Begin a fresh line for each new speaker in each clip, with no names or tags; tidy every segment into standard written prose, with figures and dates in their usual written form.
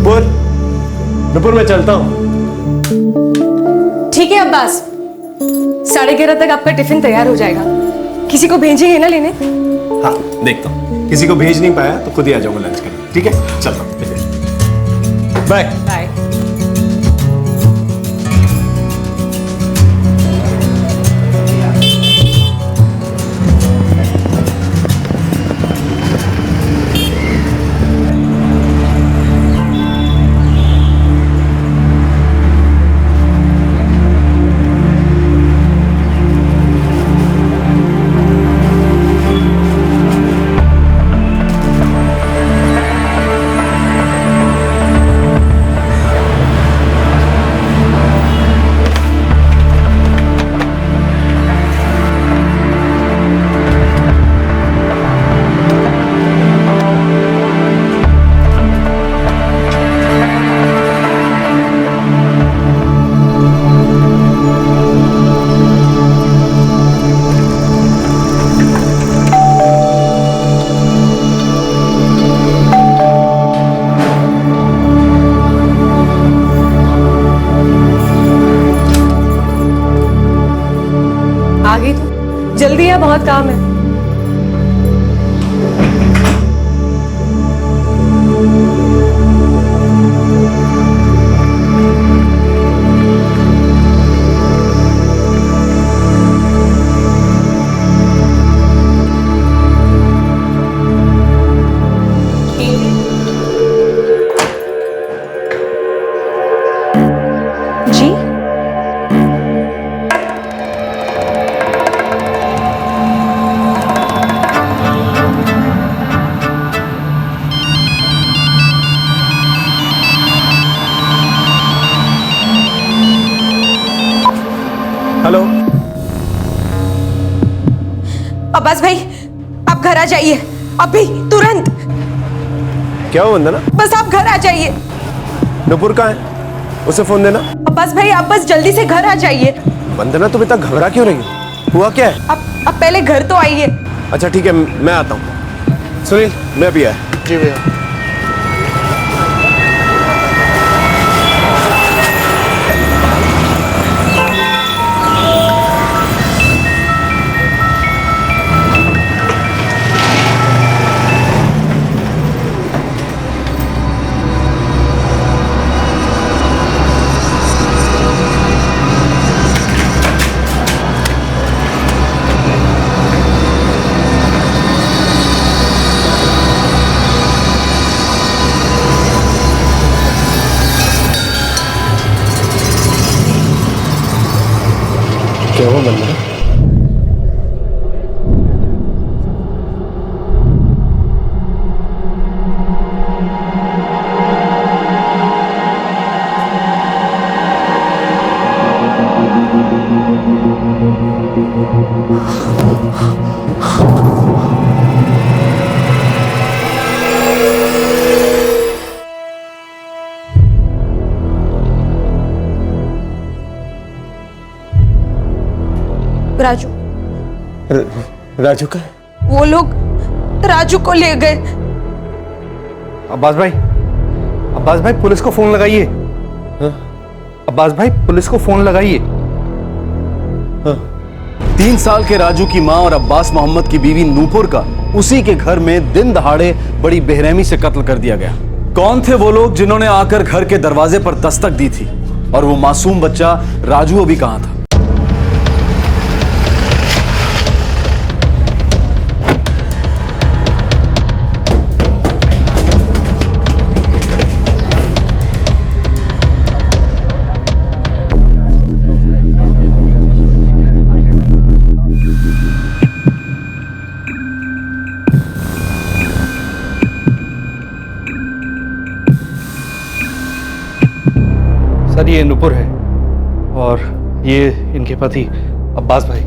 नुपुर, नुपुर मैं चलता हूँ।
ठीक है अब्बास, 11:30 तक आपका टिफिन तैयार हो जाएगा। किसी को भेजेंगे ना लेने?
हाँ देखता हूँ, किसी को भेज नहीं पाया तो खुद ही आ जाऊंगा लंच करने। ठीक है, चलता हूँ। Bye
bye. आ गई तू? जल्दी है, बहुत काम है। जी
हेलो।
अब्बास भाई, आप घर आ जाइए अभी, तुरंत।
क्या हुआ वंदना?
बस आप घर आ जाइए।
नुपुर कहाँ है? उसे फोन देना।
अब्बास भाई, आप बस जल्दी से घर आ जाइए।
वंदना तुम इतना घबरा क्यों रही हो? हुआ क्या है?
आप पहले घर तो आइए।
अच्छा ठीक है, मैं आता हूँ। सुनील, मैं भी आया।
जी भैया।
क्या हुआ वंदना?
राजू,
राजू का?
वो लोग राजू को ले गए।
अब्बास भाई पुलिस को फोन लगाइए। अब्बास भाई पुलिस को फोन लगाइए।
3 साल के राजू की मां और अब्बास मोहम्मद की बीवी नूपुर का उसी के घर में दिन दहाड़े बड़ी बेरहमी से कत्ल कर दिया गया। कौन थे वो लोग जिन्होंने आकर घर के दरवाजे पर दस्तक दी थी? और वो मासूम बच्चा राजू अभी कहां था?
सर ये नुपुर है और ये इनके पति अब्बास भाई।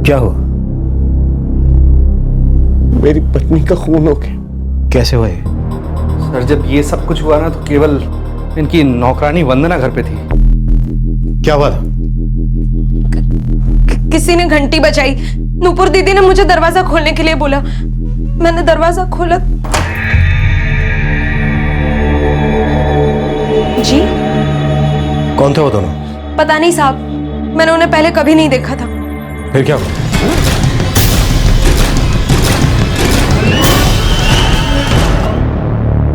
क्या हुआ? मेरी पत्नी का खून हो गया।
कैसे हुआ ये?
सर जब ये सब कुछ हुआ ना तो केवल इनकी नौकरानी वंदना घर पे थी।
क्या हुआ था?
किसी ने घंटी बजाई। नूपुर दीदी ने मुझे दरवाजा खोलने के लिए बोला। मैंने दरवाजा खोला। जी?
कौन थे वो दोनों?
पता नहीं साहब, मैंने उन्हें पहले कभी नहीं देखा था।
फिर क्या हुआ?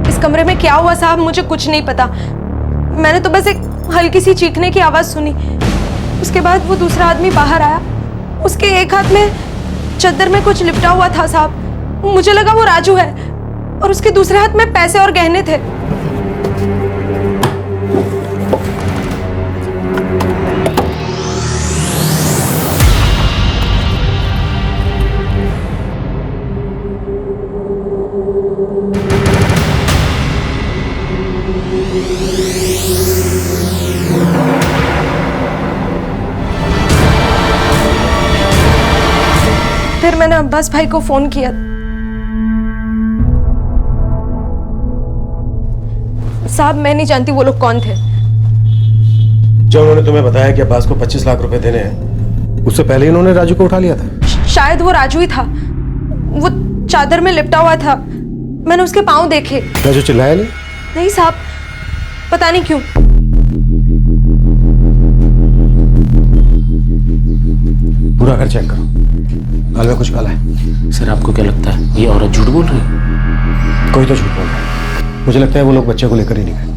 इस कमरे में क्या हुआ साहब, मुझे कुछ नहीं पता। मैंने तो बस एक हल्की सी चीखने की आवाज सुनी। उसके बाद वो दूसरा आदमी बाहर आया। उसके एक हाथ में चद्दर में कुछ लिपटा हुआ था साहब। मुझे लगा वो राजू है और उसके दूसरे हाथ में पैसे और गहने थे। फिर मैंने अब्बास भाई को फोन किया। साहब मैं नहीं जानती वो लोग कौन थे।
जो उन्होंने तुम्हें बताया कि अब्बास को 25 लाख रुपए देने हैं, उससे पहले ही उन्होंने राजू को उठा लिया था।
शायद वो राजू ही था। वो चादर में लिपटा हुआ था, मैंने उसके पांव देखे।
राजू चिल्लाया नहीं?
नहीं साहब, पता नहीं क्यों।
पूरा घर चेक करो, गाल में कुछ काला है।
सर आपको क्या लगता है ये औरत झूठ बोल रही है?
कोई तो झूठ बोल रहा है। मुझे लगता है वो लोग बच्चे को लेकर ही नहीं गए।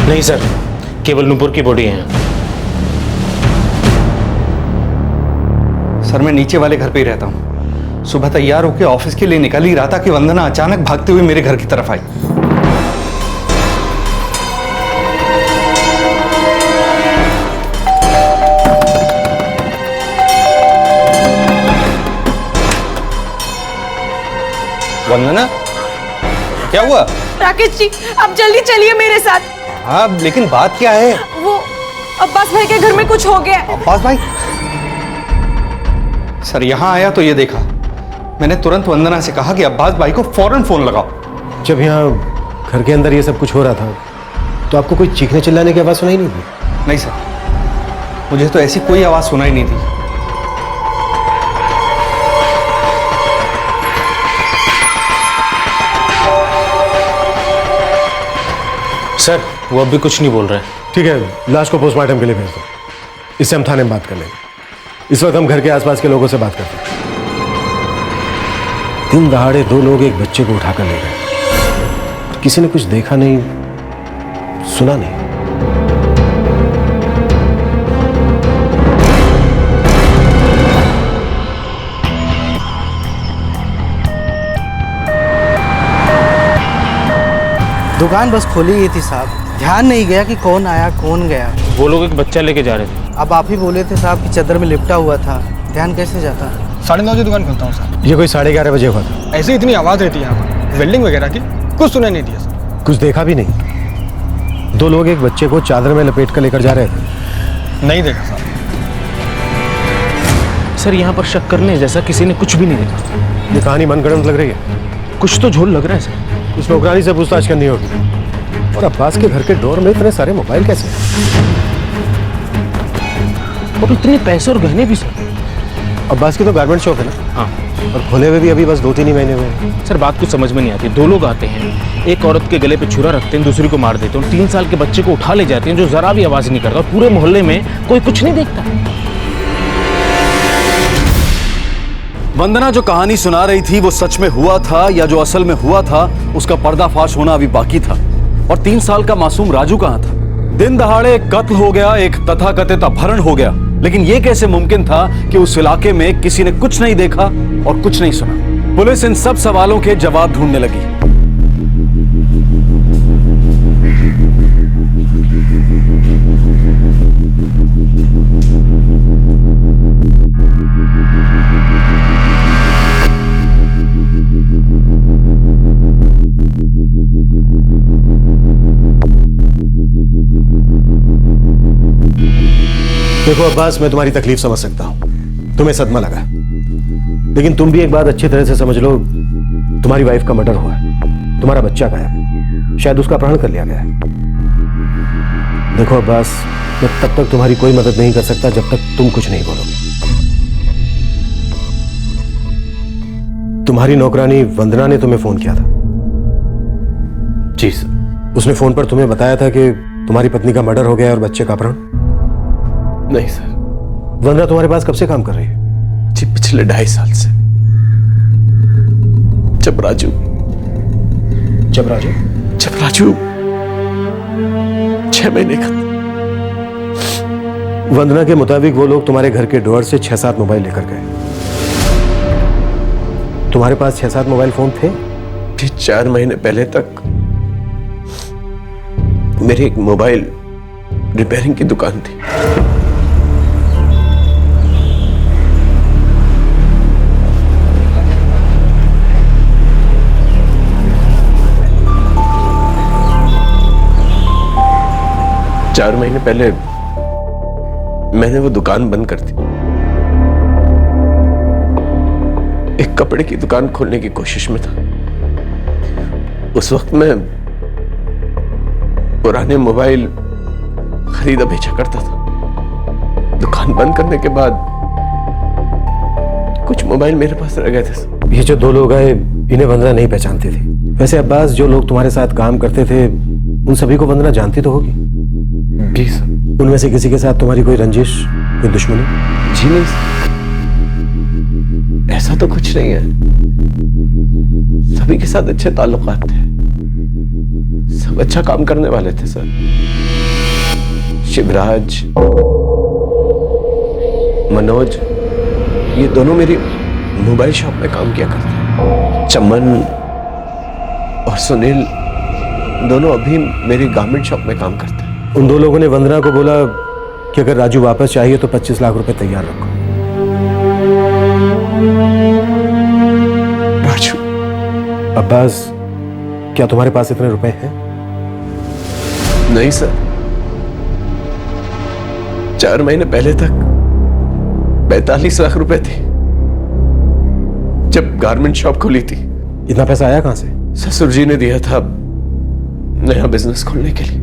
नहीं सर, केवल नूपुर की बॉडी है।
सर मैं नीचे वाले घर पे ही रहता हूँ। सुबह तैयार होकर ऑफिस के लिए निकल ही रहा था कि वंदना अचानक भागते हुए मेरे घर की तरफ आई। वंदना, क्या हुआ?
राकेश जी आप जल्दी चलिए मेरे साथ।
हाँ लेकिन बात क्या है?
वो अब्बास भाई के घर में कुछ हो गया है।
अब्बास भाई? सर यहाँ आया तो ये देखा। मैंने तुरंत वंदना से कहा कि अब्बास भाई को फौरन फोन लगाओ।
जब यहाँ घर के अंदर ये सब कुछ हो रहा था तो आपको कोई चीखने चिल्लाने की आवाज सुनाई नहीं दी?
नहीं सर, मुझे तो ऐसी कोई आवाज सुनाई नहीं दी।
सर वो अब भी कुछ नहीं बोल रहे हैं।
ठीक है, लाश को पोस्टमार्टम के लिए भेज दो। इससे हम थाने में बात कर लेंगे। इस वक्त हम घर के आसपास के लोगों से बात करते हैं। दिन दहाड़े 2 लोग एक बच्चे को उठाकर ले गए। किसी ने कुछ देखा नहीं, सुना नहीं।
दुकान बस खोली ही थी साहब, ध्यान नहीं गया कि कौन आया कौन गया।
वो लोग एक बच्चा लेके जा रहे थे।
अब आप ही बोले थे साहब कि चादर में लिपटा हुआ था, ध्यान कैसे जाता?
9:30 बजे दुकान खोलता हूँ सर।
ये कोई 11:30 बजे हुआ था।
ऐसे इतनी आवाज़ रहती है यहाँ पर, वेल्डिंग वगैरह की, कुछ सुनाई नहीं दिया सर।
कुछ देखा भी नहीं? 2 लोग एक बच्चे को चादर में लपेट कर लेकर जा रहे थे।
नहीं देखा सर।
सर यहाँ पर शक करने जैसा किसी ने कुछ भी नहीं देखा।
ये कहानी मनगढ़ंत लग रही है।
कुछ तो झोल लग रहा है सर।
उस नौकरानी से पूछताछ करनी होगी। और अब्बास के घर के डोर में इतने सारे मोबाइल कैसे?
और इतने पैसे और गहने भी सर।
अब्बास की तो गारमेंट शॉप है ना।
हाँ।
और खोले हुए भी अभी बस 2-3 ही महीने हुए हैं।
सर बात कुछ समझ में नहीं आती। 2 लोग आते हैं, एक औरत के गले पे छुरा रखते हैं, दूसरी को मार देते हैं, 3 साल के बच्चे को उठा ले जाते हैं जो जरा भी आवाज नहीं करता, और पूरे मोहल्ले में कोई कुछ नहीं देखता।
वंदना जो कहानी सुना रही थी वो सच में हुआ था या जो असल में हुआ था उसका पर्दाफाश होना अभी बाकी था। और 3 साल का मासूम राजू कहां था? दिन दहाड़े एक कत्ल हो गया, एक तथाकथित अपहरण हो गया, लेकिन यह कैसे मुमकिन था कि उस इलाके में किसी ने कुछ नहीं देखा और कुछ नहीं सुना? पुलिस इन सब सवालों के जवाब ढूंढने लगी।
देखो अब्बास, मैं तुम्हारी तकलीफ समझ सकता हूं, तुम्हें सदमा लगा, लेकिन तुम भी एक बात अच्छी तरह से समझ लो, तुम्हारी वाइफ का मर्डर हुआ है, तुम्हारा बच्चा गायब है, शायद उसका अपहरण कर लिया गया है। देखो अब्बास, मैं तब तक तुम्हारी कोई मदद नहीं कर सकता जब तक तुम कुछ नहीं बोलोगे। तुम्हारी नौकरानी वंदना ने तुम्हें फोन किया था?
जी सर।
उसने फोन पर तुम्हें बताया था कि तुम्हारी पत्नी का मर्डर हो गया और बच्चे का अपहरण?
नहीं सर।
वंदना तुम्हारे पास कब से काम कर रही है?
जी पिछले 2.5 साल से। जब राजू 6 महीने का था।
वंदना के मुताबिक वो लोग तुम्हारे घर के डोर से 6-7 मोबाइल लेकर गए। तुम्हारे पास 6-7 मोबाइल फोन थे?
जी 4 महीने पहले तक मेरी एक मोबाइल रिपेयरिंग की दुकान थी। चार महीने पहले मैंने वो दुकान बंद कर दी। एक कपड़े की दुकान खोलने की कोशिश में था। उस वक्त मैं पुराने मोबाइल खरीदा बेचा करता था। दुकान बंद करने के बाद कुछ मोबाइल मेरे पास रह गए थे।
ये जो 2 लोग आए, इन्हें वंदना नहीं पहचानती थी। वैसे अब्बास, जो लोग तुम्हारे साथ काम करते थे उन सभी को वंदना जानती तो होगी?
जी सर।
उनमें से किसी के साथ तुम्हारी कोई रंजिश, कोई दुश्मनी?
जी नहीं सर, ऐसा तो कुछ नहीं है। सभी के साथ अच्छे ताल्लुकात थे, सब अच्छा काम करने वाले थे सर। शिवराज, मनोज, ये दोनों मेरी मोबाइल शॉप में काम किया करते। चमन और सुनील दोनों अभी मेरी गारमेंट शॉप में काम करते हैं।
उन 2 लोगों ने वंदना को बोला कि अगर राजू वापस चाहिए तो 25 लाख रुपए तैयार रखो।
राजू?
अब्बास, क्या तुम्हारे पास इतने रुपए हैं?
नहीं सर, 4 महीने पहले तक 45 लाख रुपए थे जब गारमेंट शॉप खुली थी।
इतना पैसा आया कहां से?
ससुर जी ने दिया था नया बिजनेस खोलने के लिए।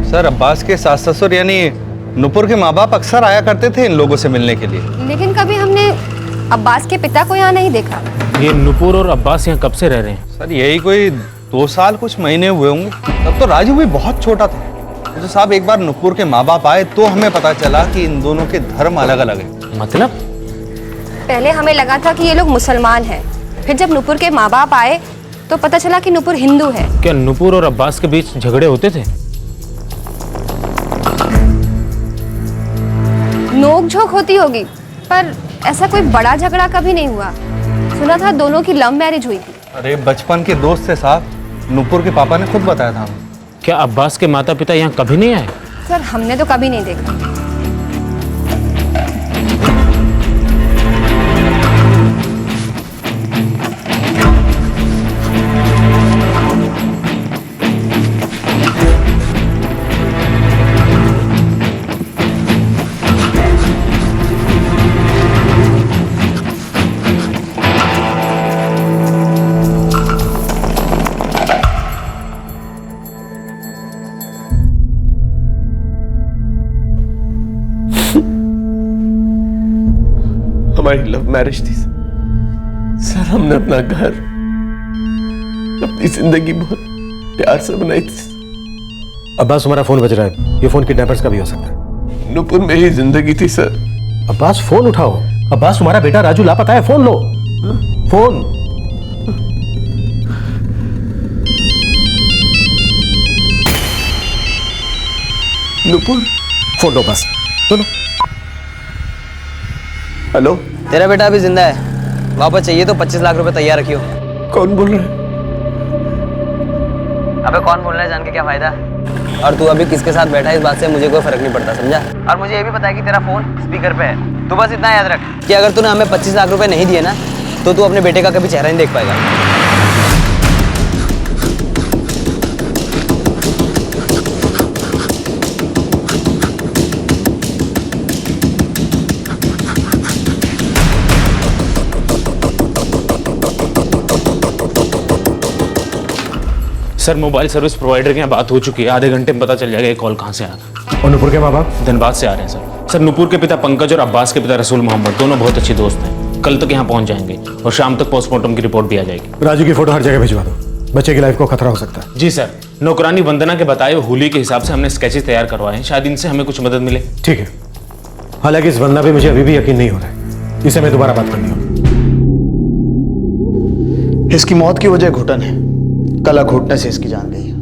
सर, अब्बास के सास ससुर यानी नुपुर के माँ बाप अक्सर आया करते थे इन लोगों से मिलने के लिए,
लेकिन कभी हमने अब्बास के पिता को यहाँ नहीं देखा।
ये नुपुर और अब्बास यहाँ कब से रह रहे हैं?
सर यही कोई 2 साल कुछ महीने हुए होंगे। तब तो राजू भी बहुत छोटा था। तो साहब, एक बार नुपुर के माँ बाप आए तो हमें पता चला कि इन दोनों के धर्म अलग अलग हैं।
मतलब?
पहले हमें लगा था कि ये लोग मुसलमान हैं, फिर जब नुपुर के माँ बाप आए तो पता चला कि नुपुर हिंदू है।
क्या नुपुर और अब्बास के बीच झगड़े होते थे?
नोक-झोंक होती होगी, पर ऐसा कोई बड़ा झगड़ा कभी नहीं हुआ। सुना था दोनों की लव मैरिज हुई थी।
अरे बचपन के दोस्त थे साहब, नुपुर के पापा ने खुद बताया था हमें।
क्या अब्बास के माता पिता यहाँ कभी नहीं आए?
सर, हमने तो कभी नहीं देखा।
हमारी लव मैरिज थी सर। हमने अपना घर, अपनी जिंदगी बहुत प्यार से बनाई थी।
अब्बास, तुम्हारा फोन बज रहा है। ये फोन किडनैपर्स का भी हो सकता है।
नुपुर मेरी जिंदगी थी सर।
अब्बास, फोन उठाओ। अब्बास, तुम्हारा बेटा राजू लापता है, फोन लो। फोन।
नुपुर,
फोन लो बस, लो।
हेलो।
तेरा बेटा अभी जिंदा है, वापस चाहिए तो 25 लाख रुपए तैयार रखियो।
कौन बोल रहा है?
अबे कौन बोल रहा है जान के क्या फायदा? और तू अभी किसके साथ बैठा है इस बात से मुझे कोई फर्क नहीं पड़ता, समझा? और मुझे ये भी पता है कि तेरा फोन स्पीकर पे है। तू बस इतना याद रख कि अगर तूने हमें 25 लाख रुपए नहीं दिए ना तो तू अपने बेटे का कभी चेहरा नहीं देख पाएगा।
सर मोबाइल सर्विस प्रोवाइडर के यहाँ बात हो चुकी है, आधे घंटे में पता चल जाएगा ये कॉल कहाँ से आया।
और नुपुर के माँ बाप?
धनबाद से आ रहे हैं सर। सर नुपुर के पिता पंकज और अब्बास के पिता रसूल मोहम्मद दोनों बहुत अच्छे दोस्त हैं। कल तक यहाँ पहुँच जाएंगे और शाम तक पोस्टमार्टम की रिपोर्ट भी आ जाएगी।
राजू की फोटो हर जगह भिजवा दो, बच्चे की लाइफ को खतरा हो सकता है।
जी सर, नौकरानी वंदना के बताए होली के हिसाब से हमने स्केचेस तैयार करवाए हैं, शायद इनसे हमें कुछ मदद मिले।
ठीक है, हालांकि इस वंदना पे मुझे अभी भी यकीन नहीं हो रहा है, इसे मैं दोबारा बात करनी होगी।
इसकी मौत की वजह घुटन है, कला घुटने से इसकी जान गई है।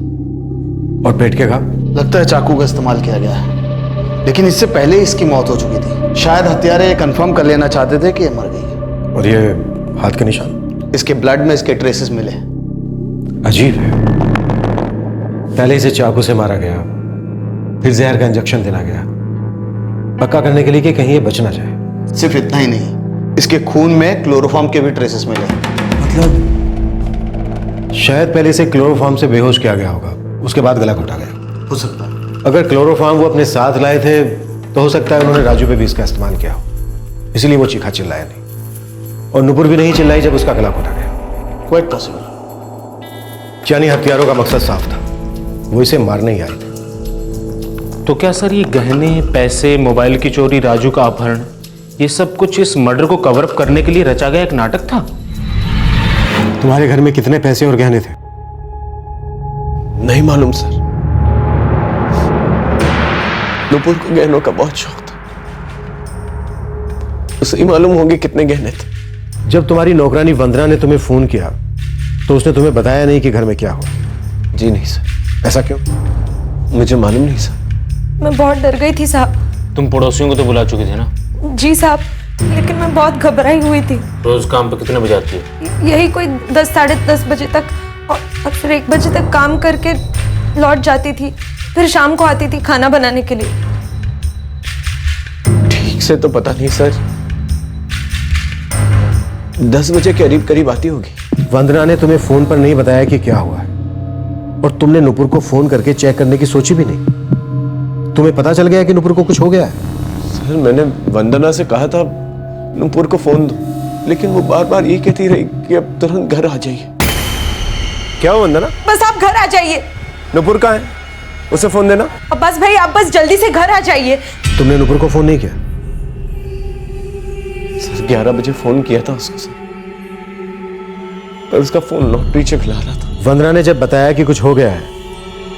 और पेट के घाव?
लगता है चाकू का इस्तेमाल किया गया है, लेकिन इससे पहले इसकी मौत हो चुकी थी। शायद हत्यारे ये कंफर्म कर लेना चाहते थे कि ये मर गई है।
और ये हाथ के निशान?
इसके ब्लड में इसके ट्रेसेस मिले।
अजीब है, पहले इसे चाकू से मारा गया, फिर जहर का इंजेक्शन देना गया, पक्का करने के लिए कि कहीं ये बच ना जाए।
सिर्फ इतना ही नहीं, इसके खून में क्लोरोफॉर्म के भी ट्रेसेस मिले।
मतलब शायद पहले इसे क्लोरोफॉर्म से बेहोश किया गया होगा, उसके बाद गला घोटा गया।
हो सकता है।
अगर क्लोरोफॉर्म वो अपने साथ लाए थे तो हो सकता है उन्होंने राजू पे भी इसका इस्तेमाल किया हो, इसलिए वो चीखा चिल्लाया नहीं। और नुपुर भी नहीं चिल्लाई जब उसका गला घोटा गया।
Quite possible.
यानी हथियारों का मकसद साफ था, वो इसे मारने ही आए थे।
तो क्या सर ये गहने, पैसे, मोबाइल की चोरी, राजू का अपहरण, ये सब कुछ इस मर्डर को कवर अप करने के लिए रचा गया एक नाटक था?
तुम्हारे घर में कितने पैसे और गहने थे?
नहीं मालूम सर, नुपुर को गहनों का बहुत शौक था, उसे ही मालूम होंगे कितने गहने थे।
जब तुम्हारी नौकरानी वंदना ने तुम्हें फोन किया तो उसने तुम्हें बताया नहीं कि घर में क्या हुआ?
जी नहीं सर।
ऐसा क्यों?
मुझे मालूम नहीं सर।
मैं बहुत डर गई थी साहब।
तुम पड़ोसियों को तो बुला चुके थे ना?
जी साहब, लेकिन मैं बहुत घबराई हुई थी।
रोज काम पे कितने बजे आती है?
यही कोई 10 साढ़े 10 बजे तक, और फिर 1 बजे तक काम करके लौट जाती थी, फिर शाम को आती थी खाना बनाने के लिए।
ठीक से तो पता नहीं सर, 10 बजे करीब करीब आती होगी।
वंदना ने तुम्हें फोन पर नहीं बताया कि क्या हुआ है, और तुमने नुपुर को फोन करके चेक करने की सोची भी नहीं। तुम्हें पता चल गया कि नुपुर को कुछ हो गया है?
सर मैंने वंदना से कहा था नुपुर को फोन दो, लेकिन वो बार बार ये कहती रही कि अब तुरंत घर आ जाइए।
क्या हो वंदना?
बस आप घर आ जाइए।
नुपुर कहाँ है? उसे फोन देना।
अब्बास भाई, आप बस जल्दी से घर आ जाइए।
तुमने नुपुर को फोन नहीं किया?
सर 11 बजे फोन किया था उसको सर, पर उसका फोन लॉटरी चेक ला रहा था।
वंदना ने जब बताया कि कुछ हो गया है,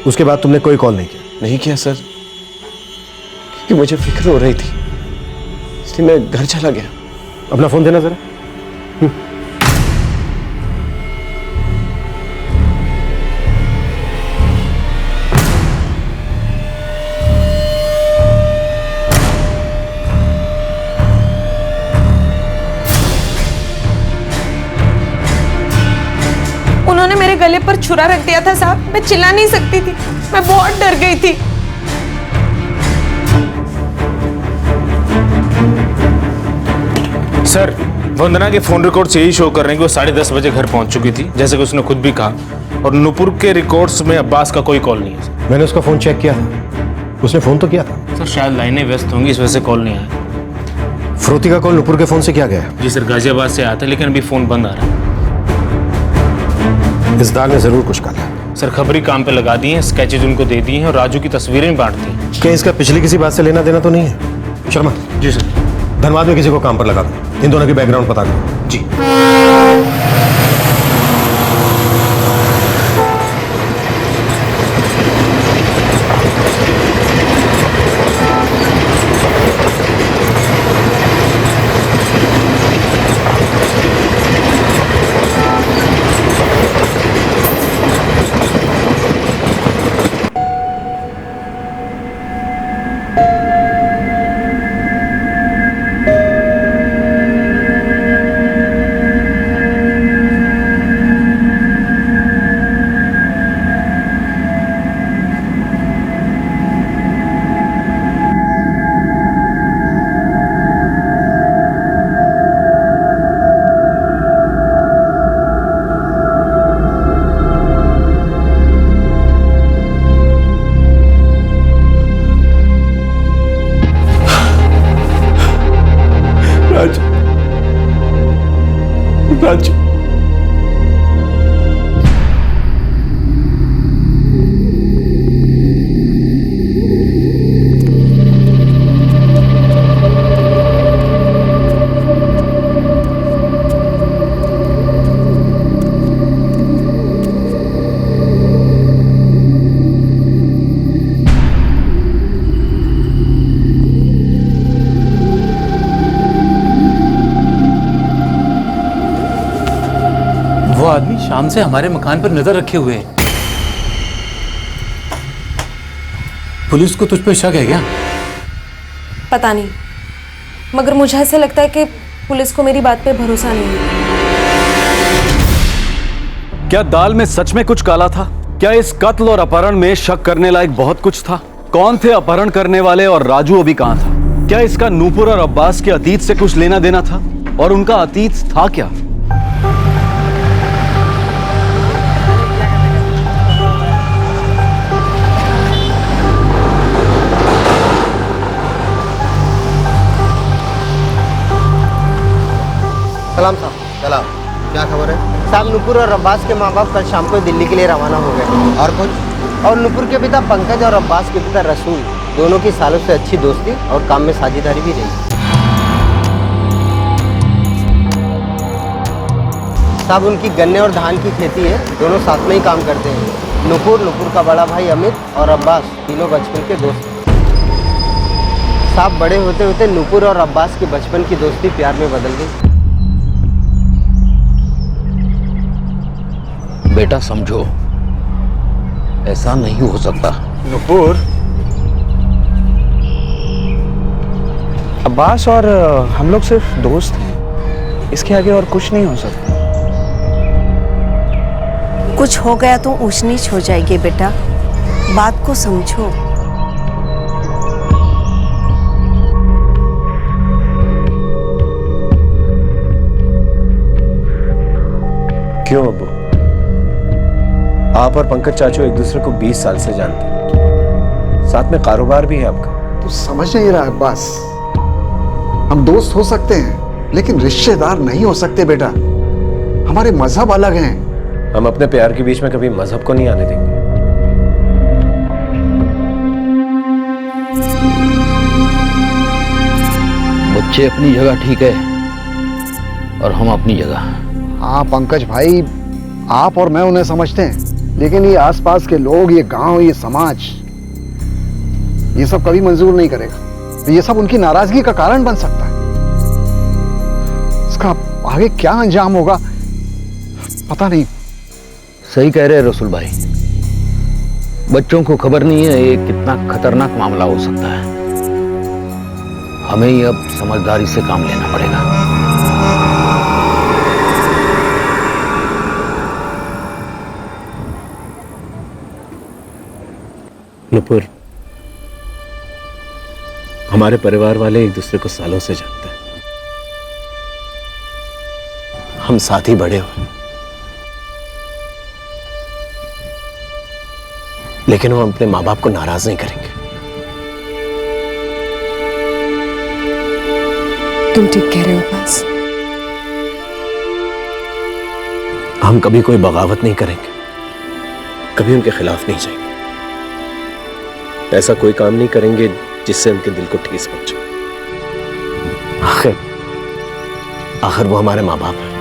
उसके बाद तुमने कोई कॉल नहीं किया?
नहीं किया सर, क्योंकि मुझे फिक्र हो रही थी, इसलिए मैं घर चला गया।
अपना फोन देना जरा।
उन्होंने मेरे गले पर छुरा रख दिया था साहब, मैं चिल्ला नहीं सकती थी, मैं बहुत डर गई थी।
सर वंदना के फोन रिकॉर्ड से यही शो कर रहे हैं कि वो 10:30 बजे घर पहुंच चुकी थी, जैसे कि उसने खुद भी कहा, और नुपुर के रिकॉर्ड्स में अब्बास का कोई कॉल नहीं है सर।
मैंने उसका फोन चेक किया था, उसने फोन तो किया था।
सर शायद लाइनें व्यस्त होंगी, इस वजह से कॉल नहीं आया।
फ्रोती का कॉल नुपुर के फोन से किया गया है?
जी सर, गाजियाबाद से आया था, लेकिन अभी फोन बंद आ रहा है।
इस दाग ने जरूर कुछ काला है।
सर खबरी काम पे लगा दिए हैं, स्केचेज उनको दे दिए हैं और राजू की तस्वीरें बांट दी हैं।
कहीं इसका पिछली किसी बात से लेना देना तो नहीं है? शर्मा।
जी सर।
धनबाद में किसी को काम पर लगा दो, इन दोनों की बैकग्राउंड पता करो।
जी।
राजू,
आदमी शाम से हमारे मकान पर नजर रखे हुए है। पुलिस को तुझ पे शक है क्या?
पता नहीं, मगर मुझे ऐसे लगता है कि पुलिस को मेरी बात पे भरोसा नहीं है।
क्या दाल में सच में कुछ काला था? क्या इस कत्ल और अपहरण में शक करने लायक बहुत कुछ था? कौन थे अपहरण करने वाले और राजू अभी कहां था? क्या इसका नूपुर और अब्बास के अतीत से कुछ लेना देना था? और उनका अतीत था क्या?
सलाम साहब।
सलाम, क्या खबर है?
साहब, नूपुर और अब्बास के माँ बाप कल शाम को दिल्ली के लिए रवाना हो गए।
और कुछ?
और नूपुर के पिता पंकज और अब्बास के पिता रसूल दोनों की सालों से अच्छी दोस्ती और काम में साझेदारी भी रही। साहब, उनकी गन्ने और धान की खेती है, दोनों साथ में ही काम करते हैं। नूपुर का बड़ा भाई अमित और अब्बास तीनों बचपन के दोस्त हैं। साहब, बड़े होते होते नूपुर और अब्बास की बचपन की दोस्ती प्यार में बदल गई।
बेटा समझो, ऐसा नहीं हो सकता।
नुपुर, अब्बास और हम लोग सिर्फ दोस्त हैं, इसके आगे और कुछ नहीं हो सकता।
कुछ हो गया तो ऊंच नीच हो जाएगी बेटा, बात को समझो।
क्यों अब्बू? आप और पंकज चाचू एक दूसरे को 20 साल से जानते हैं, साथ में कारोबार भी है आपका।
तू समझ नहीं रहा अब्बास, हम दोस्त हो सकते हैं लेकिन रिश्तेदार नहीं हो सकते बेटा। हमारे मजहब अलग हैं।
हम अपने प्यार के बीच में कभी मजहब को नहीं आने देंगे।
बच्चे अपनी जगह ठीक है और हम अपनी जगह।
हाँ पंकज भाई, आप और मैं उन्हें समझते हैं, लेकिन ये आसपास के लोग, ये गांव, ये समाज, ये सब कभी मंजूर नहीं करेगा। ये सब उनकी नाराजगी का कारण बन सकता है। इसका आगे क्या अंजाम होगा पता नहीं।
सही कह रहे रसूल भाई, बच्चों को खबर नहीं है ये कितना खतरनाक मामला हो सकता है। हमें ही अब समझदारी से काम लेना पड़ेगा।
नुपुर, हमारे परिवार वाले एक दूसरे को सालों से जानते हैं। हम साथ ही बड़े हुए, लेकिन हम अपने माँ बाप को नाराज नहीं करेंगे।
तुम ठीक कह रहे हो बस।
हम कभी कोई बगावत नहीं करेंगे, कभी उनके खिलाफ नहीं जाएंगे, ऐसा कोई काम नहीं करेंगे जिससे उनके दिल को ठेस पहुंचे। आखिर वो हमारे माँ बाप हैं।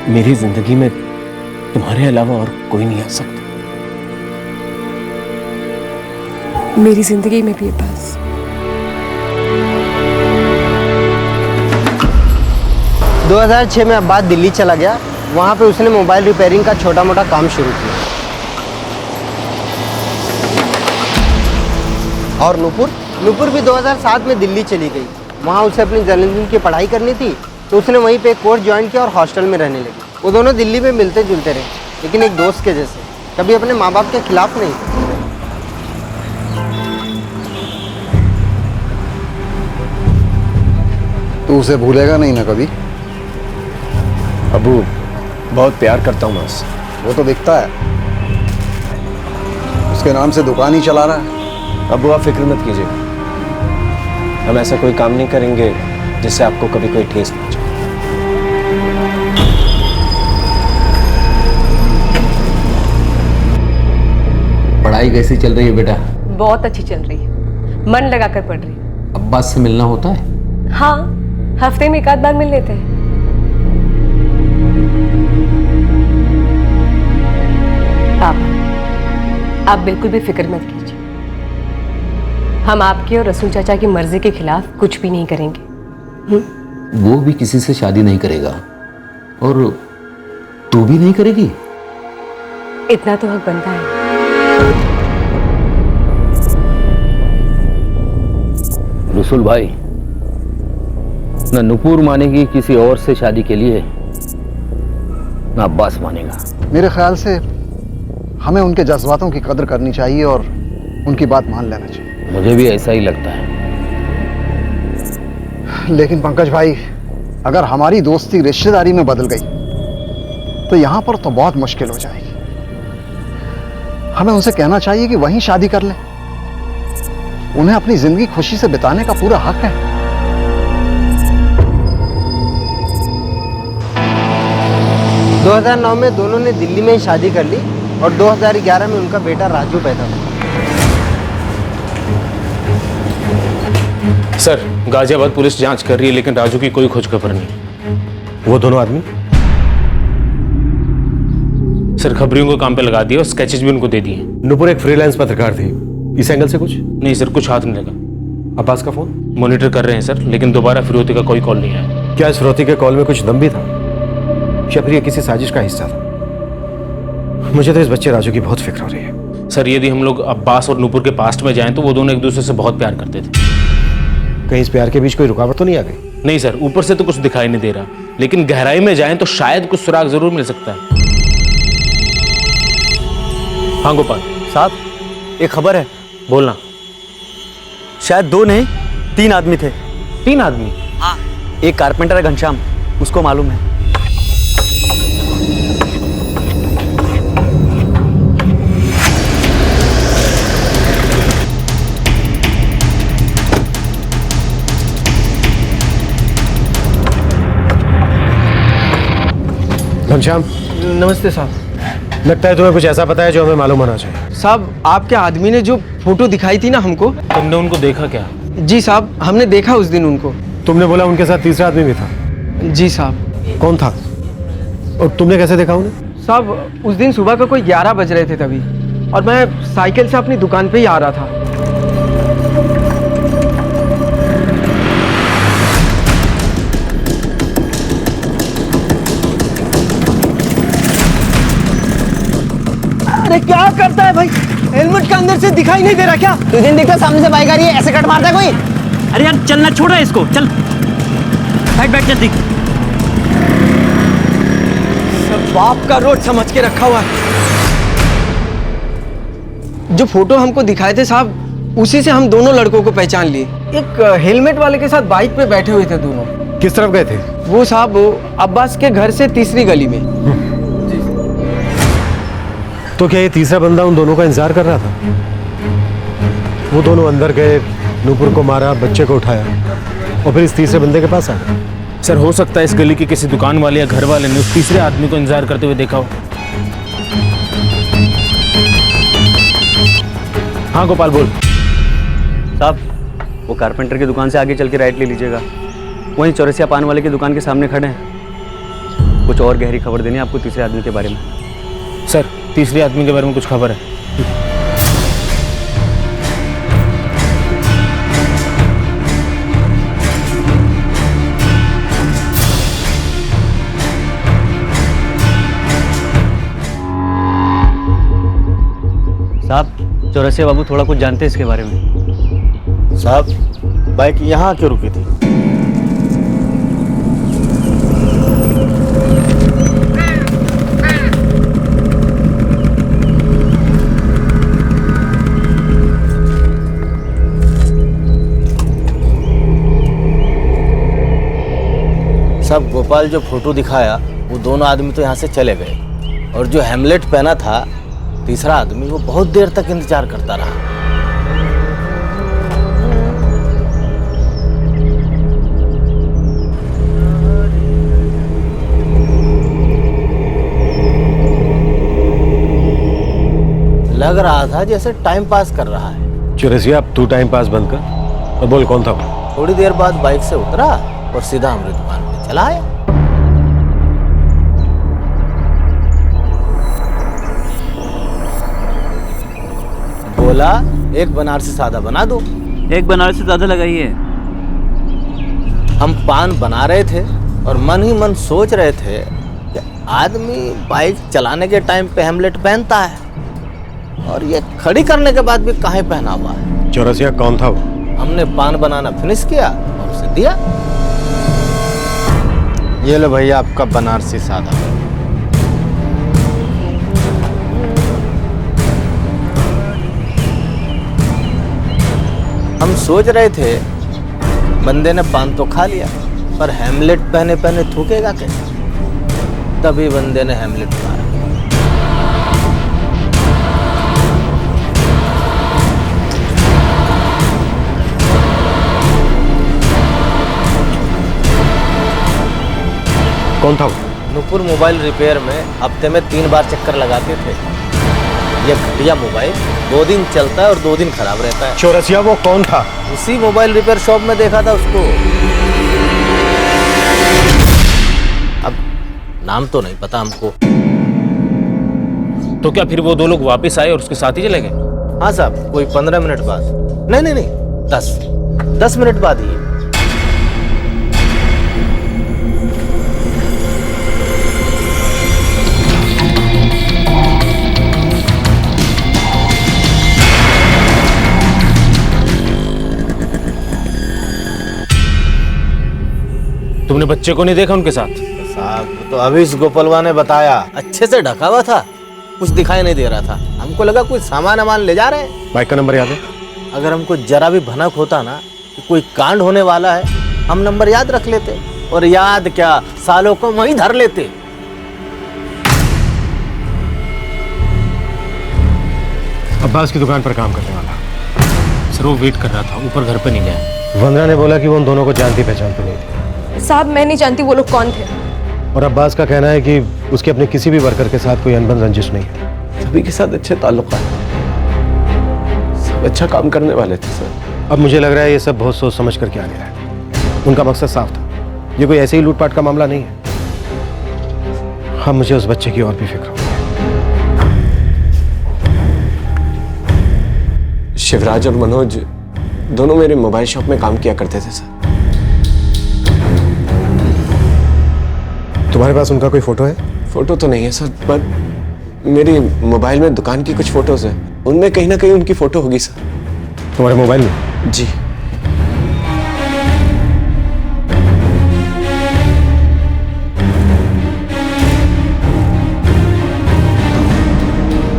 मेरी जिंदगी में तुम्हारे अलावा और कोई नहीं आ सकता।
मेरी जिंदगी में भी बस।
– 2006 में अब्बास दिल्ली चला गया। वहाँ पे उसने मोबाइल रिपेयरिंग का छोटा मोटा काम शुरू किया। और नूपुर भी 2007 में दिल्ली चली गई। वहाँ उसे अपनी जर्नलिज्म की पढ़ाई करनी थी, तो उसने वहीं पे एक कोर्स ज्वाइन किया और हॉस्टल में रहने लगी। वो दोनों दिल्ली में मिलते जुलते रहे, लेकिन एक दोस्त के जैसे, कभी अपने माँ बाप के खिलाफ नहीं।
तू उसे भूलेगा नहीं ना कभी?
अबू, बहुत प्यार करता हूँ मैं उससे।
वो तो दिखता है, उसके नाम से दुकान ही चला रहा है।
अबू आप फिक्र मत कीजिएगा, हम ऐसा कोई काम नहीं करेंगे जिससे आपको कभी कोई ठेस पहुंचे।
पढ़ाई कैसी चल रही है बेटा?
बहुत अच्छी चल रही है, मन लगाकर पढ़ रही हूँ।
अब्बास से मिलना होता है?
हाँ, हफ्ते में एक आध बार मिल लेते हैं। पापा, आप बिल्कुल भी फिक्र मत कीजिए, हम आपकी और रसूल चाचा की मर्जी के खिलाफ कुछ भी नहीं करेंगे।
वो भी किसी से शादी नहीं करेगा और तू भी नहीं करेगी।
इतना तो हक बनता है।
रसूल भाई, न नुपुर मानेगी किसी और से शादी के लिए, न अब्बास मानेगा।
मेरे ख्याल से हमें उनके जज्बातों की कदर करनी चाहिए और उनकी बात मान लेना चाहिए।
मुझे भी ऐसा ही लगता है।
लेकिन पंकज भाई, अगर हमारी दोस्ती रिश्तेदारी में बदल गई तो यहां पर तो बहुत मुश्किल हो जाएगी। हमें उनसे कहना चाहिए कि वहीं शादी कर लें। उन्हें अपनी जिंदगी खुशी से बिताने का पूरा हक है।
2009 में दोनों ने दिल्ली में ही शादी कर ली और 2011 में उनका बेटा राजू पैदा हुआ।
सर, गाजियाबाद पुलिस जांच कर रही है लेकिन राजू की कोई खोज खबर नहीं।
वो दोनों आदमी?
सर, खबरियों को काम पे लगा दिया और स्केचेस भी उनको दे दिए।
नुपुर एक फ्रीलांस पत्रकार थी, इस एंगल से कुछ
नहीं सर, कुछ हाथ नहीं लगा।
अब्बास का फोन
मॉनिटर कर रहे हैं सर, लेकिन दोबारा फिरौती का कोई कॉल नहीं आया।
क्या इस फिरौती के कॉल में कुछ दम भी था या फिर ये किसी साजिश का हिस्सा था? मुझे तो इस बच्चे राजू की बहुत फिक्र हो रही है।
सर, यदि हम लोग अब्बास और नुपुर के पास्ट में जाएं तो वो दोनों एक दूसरे से बहुत प्यार करते थे।
कहीं इस प्यार के बीच कोई रुकावट तो नहीं आ गई?
नहीं सर, ऊपर से तो कुछ दिखाई नहीं दे रहा, लेकिन गहराई में जाएं तो शायद कुछ सुराग जरूर मिल सकता है। हाँ गोपाल
साहब, एक खबर है।
बोलना।
शायद 2 नहीं 3 आदमी थे।
3 आदमी?
हाँ। एक कारपेंटर है घनश्याम, उसको मालूम है।
घनश्याम,
नमस्ते साहब।
लगता है तुम्हें कुछ ऐसा पता है जो हमें मालूम होना चाहिए।
साहब, आपके आदमी ने जो फोटो दिखाई थी ना हमको।
तुमने उनको देखा क्या?
जी साहब, हमने देखा उस दिन उनको।
तुमने बोला उनके साथ तीसरा आदमी भी था?
जी साहब।
कौन था और तुमने कैसे देखा उन्हें?
साहब, उस दिन सुबह का कोई 11 बज रहे थे तभी, और मैं साइकिल से अपनी दुकान पे ही आ रहा था। अरे क्या करता है भाई, हेलमेट का अंदर से दिखाई नहीं दे रहा क्या?
तुझे नहीं दिखता सामने से बाइक आ रही है, ऐसे कट मारता है कोई?
अरे यार चलना, छोड़ो इसको, चल बैठ जल्दी।
सब बाप का रोड समझ के रखा हुआ है। जो फोटो हमको दिखाए थे साहब, उसी से हम दोनों लड़कों को पहचान लिए। एक हेलमेट वाले के साथ बाइक पे बैठे हुए थे दोनों।
किस तरफ गए थे?
वो साहब अब्बास के घर से तीसरी गली में।
तो क्या ये तीसरा बंदा उन दोनों का इंतजार कर रहा था? वो दोनों अंदर गए, नूपुर को मारा, बच्चे को उठाया और फिर इस तीसरे बंदे के पास आ गए।
सर, हो सकता है इस गली के किसी दुकान वाले या घर वाले ने उस तीसरे आदमी को इंतजार करते हुए देखा हो। हाँ गोपाल, बोल।
साहब, वो कारपेंटर की दुकान से आगे चल के राइट ले लीजिएगा। वहीं चौरसिया पान वाले की दुकान के सामने खड़े हैं। कुछ और गहरी खबर देनी है आपको तीसरे आदमी के बारे में।
सर, तीसरे आदमी के बारे में कुछ खबर है?
साहब, चौरसिया बाबू थोड़ा कुछ जानते हैं इसके बारे में।
साहब, बाइक यहाँ क्यों रुकी थी? साहब, गोपाल जो फोटो दिखाया वो दोनों आदमी तो यहाँ से चले गए, और जो हेमलेट पहना था तीसरा आदमी, वो बहुत देर तक इंतजार करता रहा। लग रहा था जैसे टाइम पास कर रहा है।
चौरसिया, अब तू टाइम पास बंद कर और बोल कौन था वो?
थोड़ी देर बाद बाइक से उतरा और सीधा हमारी दुकान पे चला आया। बोला एक बनारसी सादा बना दो।
एक बनारसी सादा लगाइए।
हम पान बना रहे थे और मन ही मन सोच रहे थे कि आदमी बाइक चलाने के टाइम पे हेमलेट पहनता है और ये खड़ी करने के बाद भी काहे पहना हुआ है।
चौरसिया कौन था वो?
हमने पान बनाना फिनिश किया और उसे दिया। ये लो भैया आपका बनारसी सादा। हम सोच रहे थे बंदे ने पान तो खा लिया पर हेमलेट पहने पहने थूकेगा कैसे, तभी बंदे ने हेमलेट मारा।
कौन था वो?
नूपुर मोबाइल रिपेयर में हफ्ते में 3 बार चक्कर लगाते थे। ये घटिया मोबाइल 2 दिन चलता है और 2 दिन खराब रहता है।
चौरसिया वो कौन था?
उसी मोबाइल रिपेयर शॉप में देखा था उसको। अब नाम तो नहीं पता हमको।
तो क्या फिर वो 2 लोग वापस आए और उसके साथ ही चले गए?
हाँ साहब, कोई 15 मिनट बाद। नहीं 10 मिनट बाद ही।
तुमने बच्चे को नहीं देखा उनके साथ?
साहब तो अभी इस गोपालवा ने बताया, अच्छे से ढका हुआ था, कुछ दिखाई नहीं दे रहा था। हमको लगा कुछ सामान वामान ले जा रहे हैं।
बाइक का नंबर याद है?
अगर हमको जरा भी भनक होता ना कि कोई कांड होने वाला है, हम नंबर याद रख लेते, और याद क्या, सालों को वहीं धर लेते।
अब्बास की दुकान पर काम करने वाला।
सर वो वेट कर रहा था, ऊपर घर पे नहीं गया।
वंदना ने बोला कि वो उन दोनों को जानती पहचानती नहीं थी।
साहब मैं नहीं जानती वो लोग कौन थे।
और अब्बास का कहना है कि उसके अपने किसी भी वर्कर के साथ कोई अनबन रंजिश नहीं है।
सभी के साथ अच्छे ताल्लुक हैं, सब अच्छा काम करने वाले थे सर।
अब मुझे लग रहा है ये सब बहुत सोच समझ कर किया गया है। उनका मकसद साफ था, ये कोई ऐसे ही लूटपाट का मामला नहीं है। हाँ, मुझे उस बच्चे की और भी फिक्र होती है।
शिवराज और मनोज दोनों मेरे मोबाइल शॉप में काम किया करते थे सर।
तुम्हारे पास उनका कोई फोटो है?
फोटो तो नहीं है सर, पर मेरी मोबाइल में दुकान की कुछ फोटोज हैं, उनमें कहीं ना कहीं उनकी फोटो होगी सर।
तुम्हारे मोबाइल में?
जी।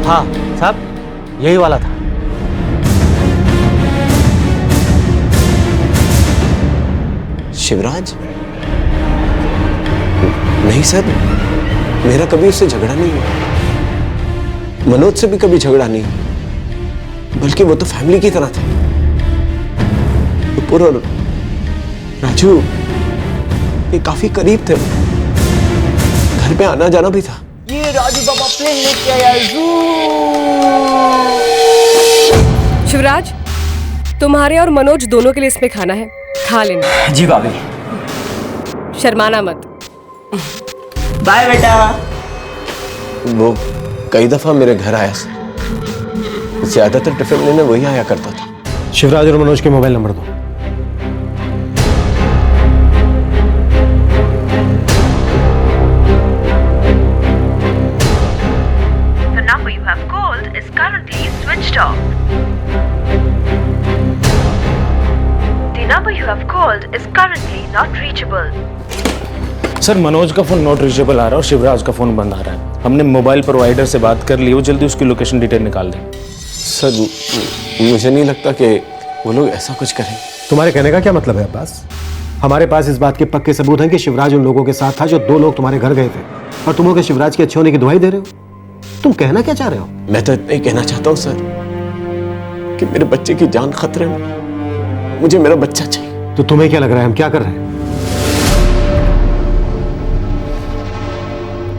हाँ साहब, यही वाला था।
शिवराज? नहीं सर, मेरा कभी उससे झगड़ा नहीं हुआ। मनोज से भी कभी झगड़ा नहीं, बल्कि वो तो फैमिली की तरह थे। नुपुर और राजू ये काफी करीब थे, घर पे आना जाना भी था।
ये राजू बाबा प्लेन लेके आया।
शिवराज, तुम्हारे और मनोज दोनों के लिए इसमें खाना है, खा लेना।
जी भाभी।
शर्माना मत।
बाय बेटा।
वो कई दफा मेरे घर आया सर, ज्यादातर टिफिन लेने वही आया करता था।
शिवराज और मनोज के मोबाइल नंबर दो।
The number you have called is currently switched off. The number you have called is currently not reachable.
Sir Manoj का फोन नॉट रीचेबल आ रहा है और शिवराज का फोन बंद आ रहा है। हमने मोबाइल प्रोवाइडर से बात कर ली, वो जल्दी उसकी लोकेशन डिटेल निकाल दें।
सर मुझे नहीं लगता कि वो लोग ऐसा कुछ करें।
तुम्हारे कहने का क्या मतलब है अब्बास? हमारे पास इस बात के पक्के सबूत हैं कि शिवराज उन लोगों के साथ था जो 2 लोग तुम्हारे घर गए थे, और तुम लोग शिवराज के अच्छे होने की दुहाई दे रहे हो। तुम कहना क्या चाह रहे हो?
मैं तो इतना ही कहना चाहता हूँ सर कि मेरे बच्चे की जान खतरे में, मुझे मेरा बच्चा चाहिए।
तो तुम्हें क्या लग रहा है हम क्या कर रहे हैं?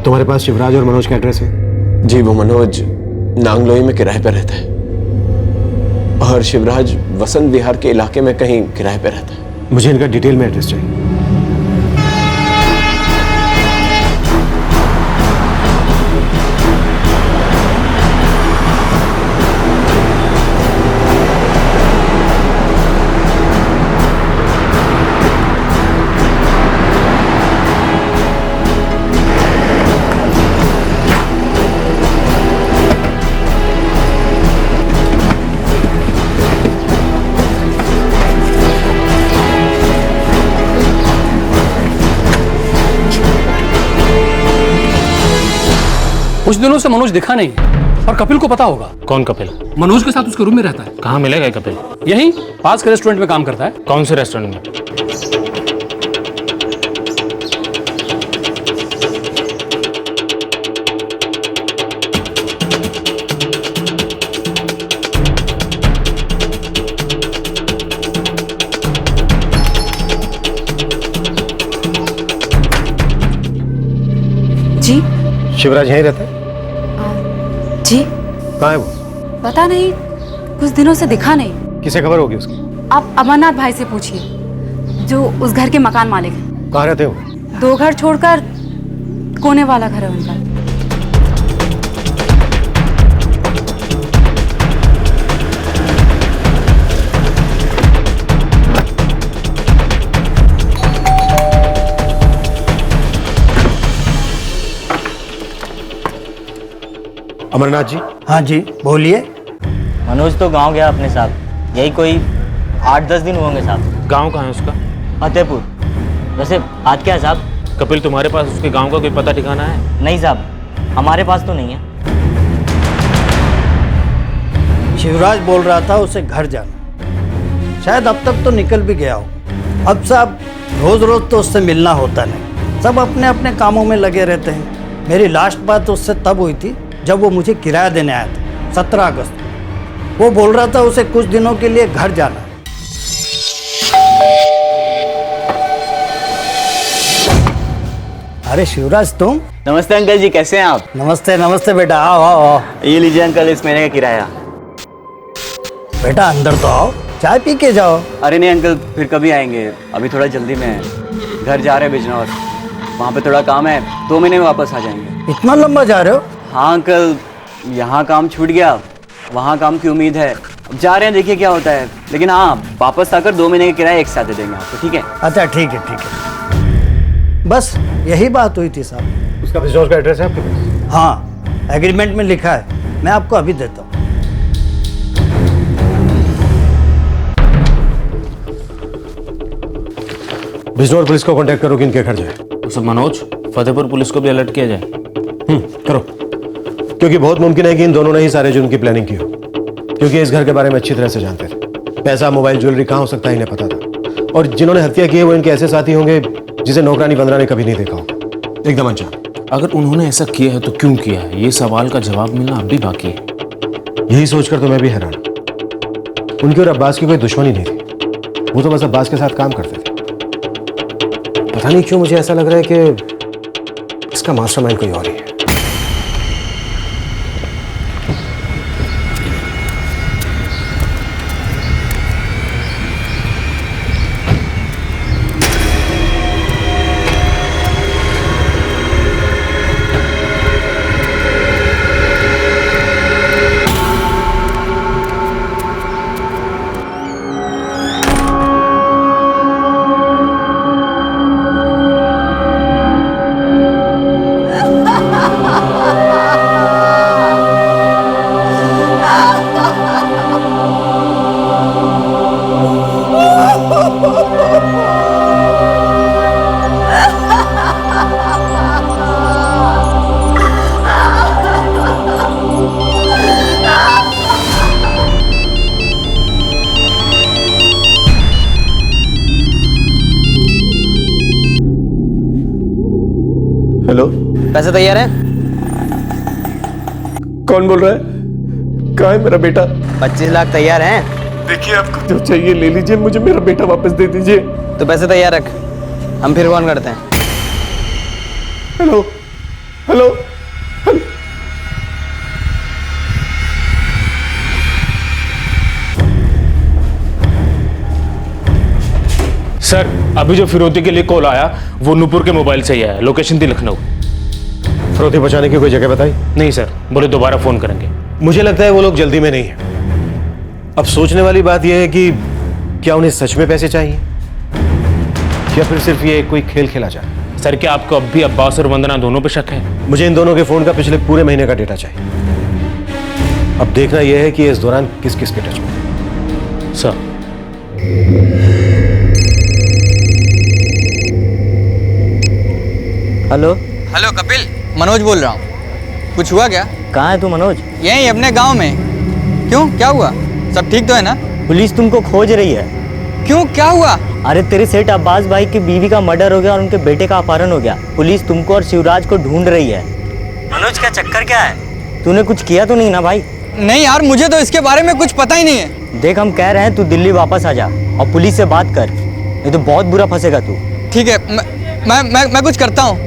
तुम्हारे पास शिवराज और मनोज का एड्रेस है?
जी, वो मनोज नांगलोई में किराए पर रहता है और शिवराज वसंत विहार के इलाके में कहीं किराए पर रहता है।
मुझे इनका डिटेल में एड्रेस चाहिए।
कुछ दिनों से मनोज दिखा नहीं है और कपिल को पता होगा।
कौन कपिल?
मनोज के साथ उसके रूम में रहता है।
कहाँ मिलेगा ये कपिल?
यहीं पास के रेस्टोरेंट में काम करता है।
कौन से रेस्टोरेंट में?
जी
शिवराज यहीं रहता है?
जी
कहाँ है वो?
पता नहीं, कुछ दिनों से दिखा नहीं।
किसे खबर होगी उसकी?
आप अमरनाथ भाई से पूछिए, जो उस घर के मकान मालिक हैं।
कहाँ रहते हैं वो?
2 घर छोड़कर कोने वाला घर है उनका।
अमरनाथ जी।
हाँ जी बोलिए।
मनोज तो गांव गया अपने साहब, यही कोई 8-10 दिन होंगे साहब।
गांव कहाँ है उसका?
फतेहपुर। वैसे बात क्या है साहब?
कपिल, तुम्हारे पास उसके गांव का कोई पता ठिकाना है?
नहीं साहब, हमारे पास तो नहीं है।
शिवराज बोल रहा था उसे घर जाना, शायद अब तक तो निकल भी गया हो। अब साहब रोज रोज तो उससे मिलना होता नहीं, सब अपने अपने कामों में लगे रहते हैं। मेरी लास्ट बात उससे तब हुई थी जब वो मुझे किराया देने आया था 17 अगस्त को। वो बोल रहा था उसे कुछ दिनों के लिए घर जाना है। अरे शिवराज तुम?
नमस्ते अंकल जी, कैसे हैं आप?
नमस्ते नमस्ते बेटा, आओ आओ आओ।
ये लीजिए अंकल इस महीने का किराया।
बेटा अंदर तो आओ, चाय पी के जाओ।
अरे नहीं अंकल, फिर कभी आएंगे, अभी थोड़ा जल्दी में है, घर जा रहे हैं बिजनौर, वहाँ पे थोड़ा काम है, 2 महीने में वापस आ जाएंगे।
इतना लंबा जा रहे हो?
हाँ अंकल, यहाँ काम छूट गया, वहाँ काम की उम्मीद है, अब जा रहे हैं, देखिए क्या होता है। लेकिन हाँ, वापस आकर 2 महीने का किराया एक साथ दे देंगे आपको, ठीक है?
अच्छा ठीक है ठीक है, बस यही बात हुई थी साहब।
उसका बिजनेस का एड्रेस है आपके पास?
हाँ, एग्रीमेंट में लिखा है, मैं आपको अभी देता हूँ।
बिजनौर पुलिस को कांटेक्ट करो कि इनके घर जाए।
उसे मनोज, फतेहपुर पुलिस को भी अलर्ट किया जाए।
करो, क्योंकि बहुत मुमकिन है कि इन दोनों ने ही सारे जुर्म की प्लानिंग की हो, क्योंकि इस घर के बारे में अच्छी तरह से जानते थे। पैसा, मोबाइल, ज्वेलरी कहाँ हो सकता है इन्हें पता था, और जिन्होंने हत्या की है वो इनके ऐसे साथी होंगे जिसे नौकरानी बंदरा ने कभी नहीं देखा होगा, एकदम अनजान।
अगर उन्होंने ऐसा किया है तो क्यों किया है, ये सवाल का जवाब मिलना अब भी बाकी है।
यही सोचकर तो मैं भी हैरान। उनकी और अब्बास की कोई दुश्मनी नहीं थी, वो तो बस अब्बास के साथ काम करते थे। पता नहीं क्यों मुझे ऐसा लग रहा है कि इसका मास्टरमाइंड कोई और ही है।
हेलो,
पैसे तैयार हैं?
कौन बोल रहा है? कहाँ है मेरा बेटा?
25 लाख तैयार हैं?
देखिए आपको जो चाहिए ले लीजिए, मुझे मेरा बेटा वापस दे दीजिए।
तो पैसे तैयार रख, हम फिर फोन करते हैं।
Hello hello hello.
सर, अभी जो फिरौती के लिए कॉल आया वो नूपुर के मोबाइल से ही आया, लोकेशन थी लखनऊ।
फिरौती बचाने की कोई जगह बताई?
नहीं सर, बोले दोबारा फोन करेंगे।
मुझे लगता है वो लोग जल्दी में नहीं है। अब सोचने वाली बात यह है कि क्या उन्हें सच में पैसे चाहिए या फिर सिर्फ ये कोई खेल खेला जाए।
सर, क्या आपको अब भी अब्बास और वंदना दोनों पे शक है?
मुझे इन दोनों के फोन का पिछले पूरे महीने का डेटा चाहिए। अब देखना यह है कि इस दौरान किस किस के टच में।
Sir,
hello hello Kapil, Manoj बोल रहा हूँ। कुछ हुआ क्या?
कहाँ है तू मनोज?
यहीं अपने गांव में। क्यों, क्या हुआ? सब ठीक तो है ना?
पुलिस तुमको खोज रही है।
क्यों, क्या हुआ?
अरे तेरे सेठ अब्बास भाई की बीवी का मर्डर हो गया और उनके बेटे का अपहरण हो गया। पुलिस तुमको और शिवराज को ढूंढ रही है। मनोज क्या चक्कर क्या है? तूने कुछ किया तो नहीं ना भाई?
नहीं यार, मुझे तो इसके बारे में कुछ पता ही नहीं है।
देख हम कह रहे हैं तू दिल्ली वापस आ जा और पुलिस से बात कर, नहीं तो बहुत बुरा फंसेगा तू।
ठीक है, मैं कुछ करता हूँ।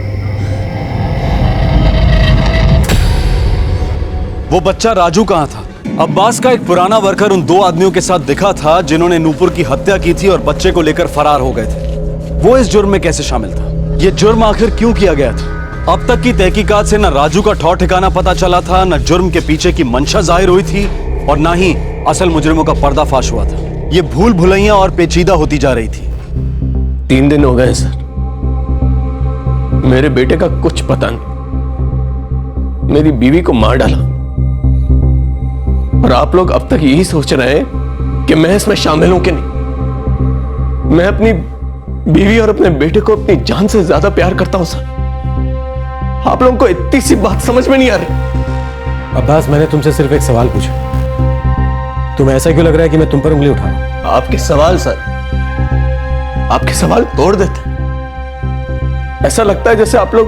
वो बच्चा राजू कहाँ था? अब्बास का एक पुराना वर्कर उन दो आदमियों के साथ दिखा था जिन्होंने नूपुर की हत्या की थी और बच्चे को लेकर फरार हो गए थे। वो इस जुर्म में कैसे शामिल था? ये जुर्म आखिर क्यों किया गया था? अब तक की तहकीकात से न राजू का ठौर ठिकाना पता चला था, न जुर्म के पीछे की मंशा जाहिर हुई थी और न ही असल मुजरिमों का पर्दाफाश हुआ था। ये भूल भुलैया और पेचीदा होती जा रही थी।
3 दिन हो गए सर, मेरे बेटे का कुछ पता नहीं। मेरी बीवी को मार डाला और आप लोग अब तक यही सोच रहे हैं कि मैं इसमें शामिल हूं कि नहीं। मैं अपनी बीवी और अपने बेटे को अपनी जान से ज्यादा प्यार करता हूं सर। आप लोगों को इतनी सी बात समझ में नहीं आ रही।
अब्बास, मैंने तुमसे सिर्फ एक सवाल पूछा। तुम्हें ऐसा क्यों लग रहा है कि मैं तुम पर उंगली उठा रहा हूं?
आपके सवाल सर, आपके सवाल तोड़ देते। ऐसा लगता है जैसे आप लोग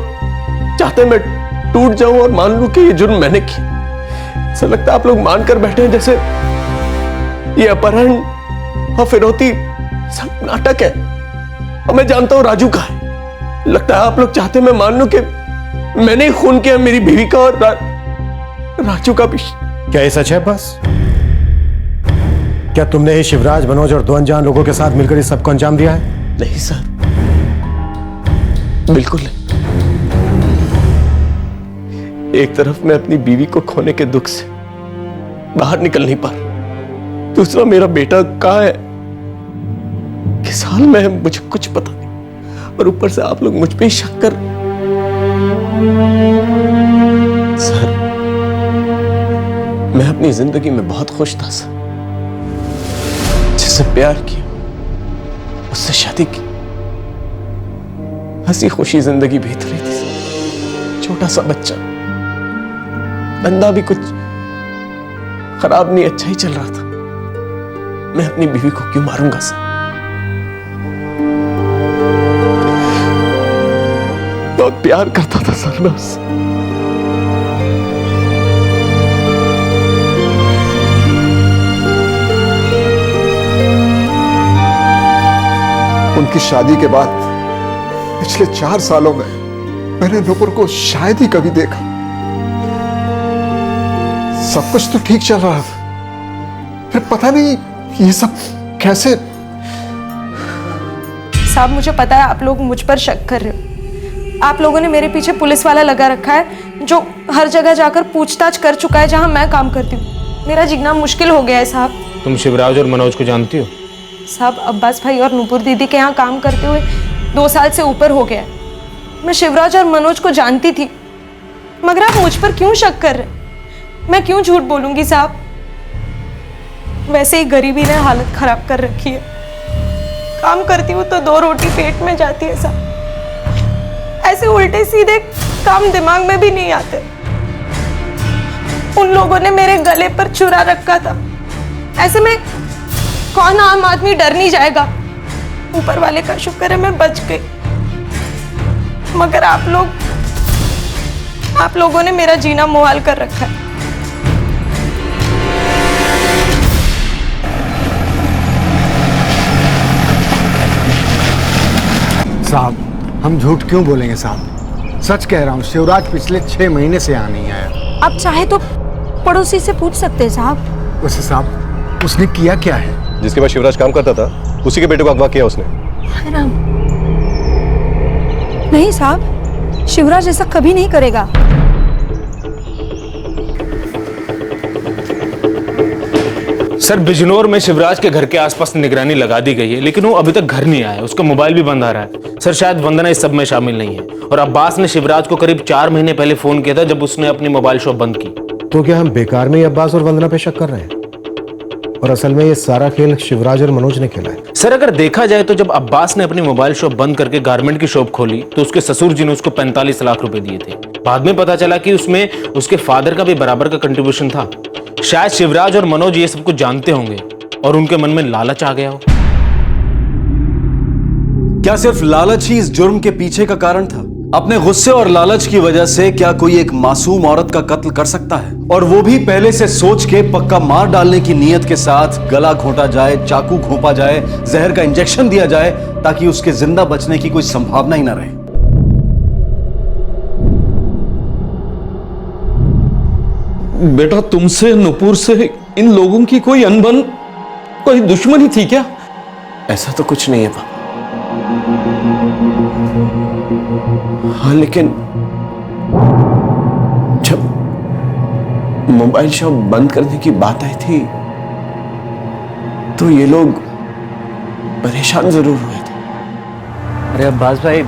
चाहते मैं टूट जाऊं और मान लूं कि ये जुर्म मैंने किया। ऐसा लगता है आप लोग मानकर बैठे हैं जैसे ये अपहरण और फिरौती सब नाटक है और मैं जानता हूं राजू का है। लगता है आप लोग चाहते हैं मैं मान लूं कि मैंने ही खून किया मेरी बीवी का और राजू का भी।
क्या ये सच है अब्बास? क्या तुमने ही शिवराज, मनोज और 2 अनजान लोगों के साथ मिलकर इस सबको अंजाम दिया है?
नहीं सर, बिल्कुल नहीं। एक तरफ मैं अपनी बीवी को खोने के दुख से बाहर निकल नहीं पा रहा, दूसरा मेरा बेटा कहाँ है, किस हाल में है, मुझे कुछ पता नहीं। और ऊपर से आप लोग मुझ पे ही शक कर। सर, मैं अपनी जिंदगी में बहुत खुश था सर। जिससे प्यार किया, उससे शादी की, हंसी खुशी जिंदगी बीत रही थी। छोटा सा बच्चा, धंधा भी कुछ खराब नहीं, अच्छा ही चल रहा था। मैं अपनी बीवी को क्यों मारूंगा सर? बहुत प्यार करता था सर मैं उससे।
उनकी शादी के बाद पिछले 4 सालों में मैंने नूपुर को शायद ही कभी देखा। सब कुछ तो ठीक चल रहा था, फिर पता नहीं ये सब कैसे।
साहब, मुझे पता है आप लोग मुझ पर शक कर रहे हो। आप लोगों ने मेरे पीछे पुलिस वाला लगा रखा है जो हर जगह जाकर पूछताछ कर चुका है जहां मैं काम करती हूँ। मेरा जीना मुश्किल हो गया है साहब।
तुम शिवराज और मनोज को जानती हो?
साहब, अब्बास भाई और नूपुर दीदी के यहाँ काम करते हुए 2 साल से ऊपर हो गया है। मैं शिवराज और मनोज को जानती थी, मगर आप मुझ पर क्यों शक कर रहे? मैं क्यों झूठ बोलूंगी साहब? वैसे ही गरीबी ने हालत खराब कर रखी है। काम करती हूँ तो 2 रोटी पेट में जाती है साहब। ऐसे उल्टे सीधे काम दिमाग में भी नहीं आते। उन लोगों ने मेरे गले पर छुरा रखा था। ऐसे में कौन आम आदमी डर नहीं जाएगा? ऊपर वाले का शुक्र है मैं बच गई, मगर आप लोगों ने मेरा जीना मुहाल कर रखा है।
साहब, हम झूठ क्यों बोलेंगे साहब? सच कह रहा हूँ, शिवराज पिछले 6 महीने से यहाँ नहीं आया।
आप चाहे तो पड़ोसी से पूछ सकते हैं साहब।
वैसे साहब, उसने किया क्या है?
जिसके पास शिवराज काम करता था, उसी के बेटे को अगवा किया उसने।
नहीं साहब, शिवराज ऐसा कभी नहीं करेगा।
सर, बिजनौर में शिवराज के घर के आसपास निगरानी लगा दी गई है, लेकिन वो अभी तक घर नहीं आया। उसका मोबाइल भी बंद आ रहा है। सर, शायद वंदना इस सब में शामिल नहीं है। और अब्बास ने शिवराज को करीब 4 महीने पहले फोन किया था जब उसने अपनी मोबाइल शॉप बंद की।
तो क्या हम बेकार में ही अब्बास और वंदना पे शक कर रहे हैं? और असल में ये सारा खेल शिवराज और मनोज ने खेला है।
सर अगर देखा जाए तो जब अब्बास ने अपनी मोबाइल शॉप बंद करके गारमेंट की शॉप खोली तो उसके ससुर जी ने उसको 45 लाख रुपए दिए थे। बाद में पता चला कि उसमें उसके फादर का भी बराबर का कंट्रीब्यूशन था। शायद शिवराज और मनोज ये सब कुछ जानते होंगे और उनके मन में लालच आ गया हो।
क्या सिर्फ लालच ही इस जुर्म के पीछे का कारण था? अपने गुस्से और लालच की वजह से क्या कोई एक मासूम औरत का कत्ल कर सकता है? और वो भी पहले से सोच के पक्का मार डालने की नीयत के साथ गला घोंटा जाए, चाकू घोंपा जाए, जहर का इंजेक्शन दिया जाए ताकि उसके जिंदा बचने की कोई संभावना ही ना रहे।
बेटा तुमसे, नुपुर से, इन लोगों की कोई अनबन, कोई दुश्मनी थी क्या? ऐसा तो कुछ नहीं है पापा। हाँ लेकिन जब मोबाइल शॉप बंद करने की बात आई थी तो ये लोग परेशान जरूर हुए थे।
अरे अब्बास भाई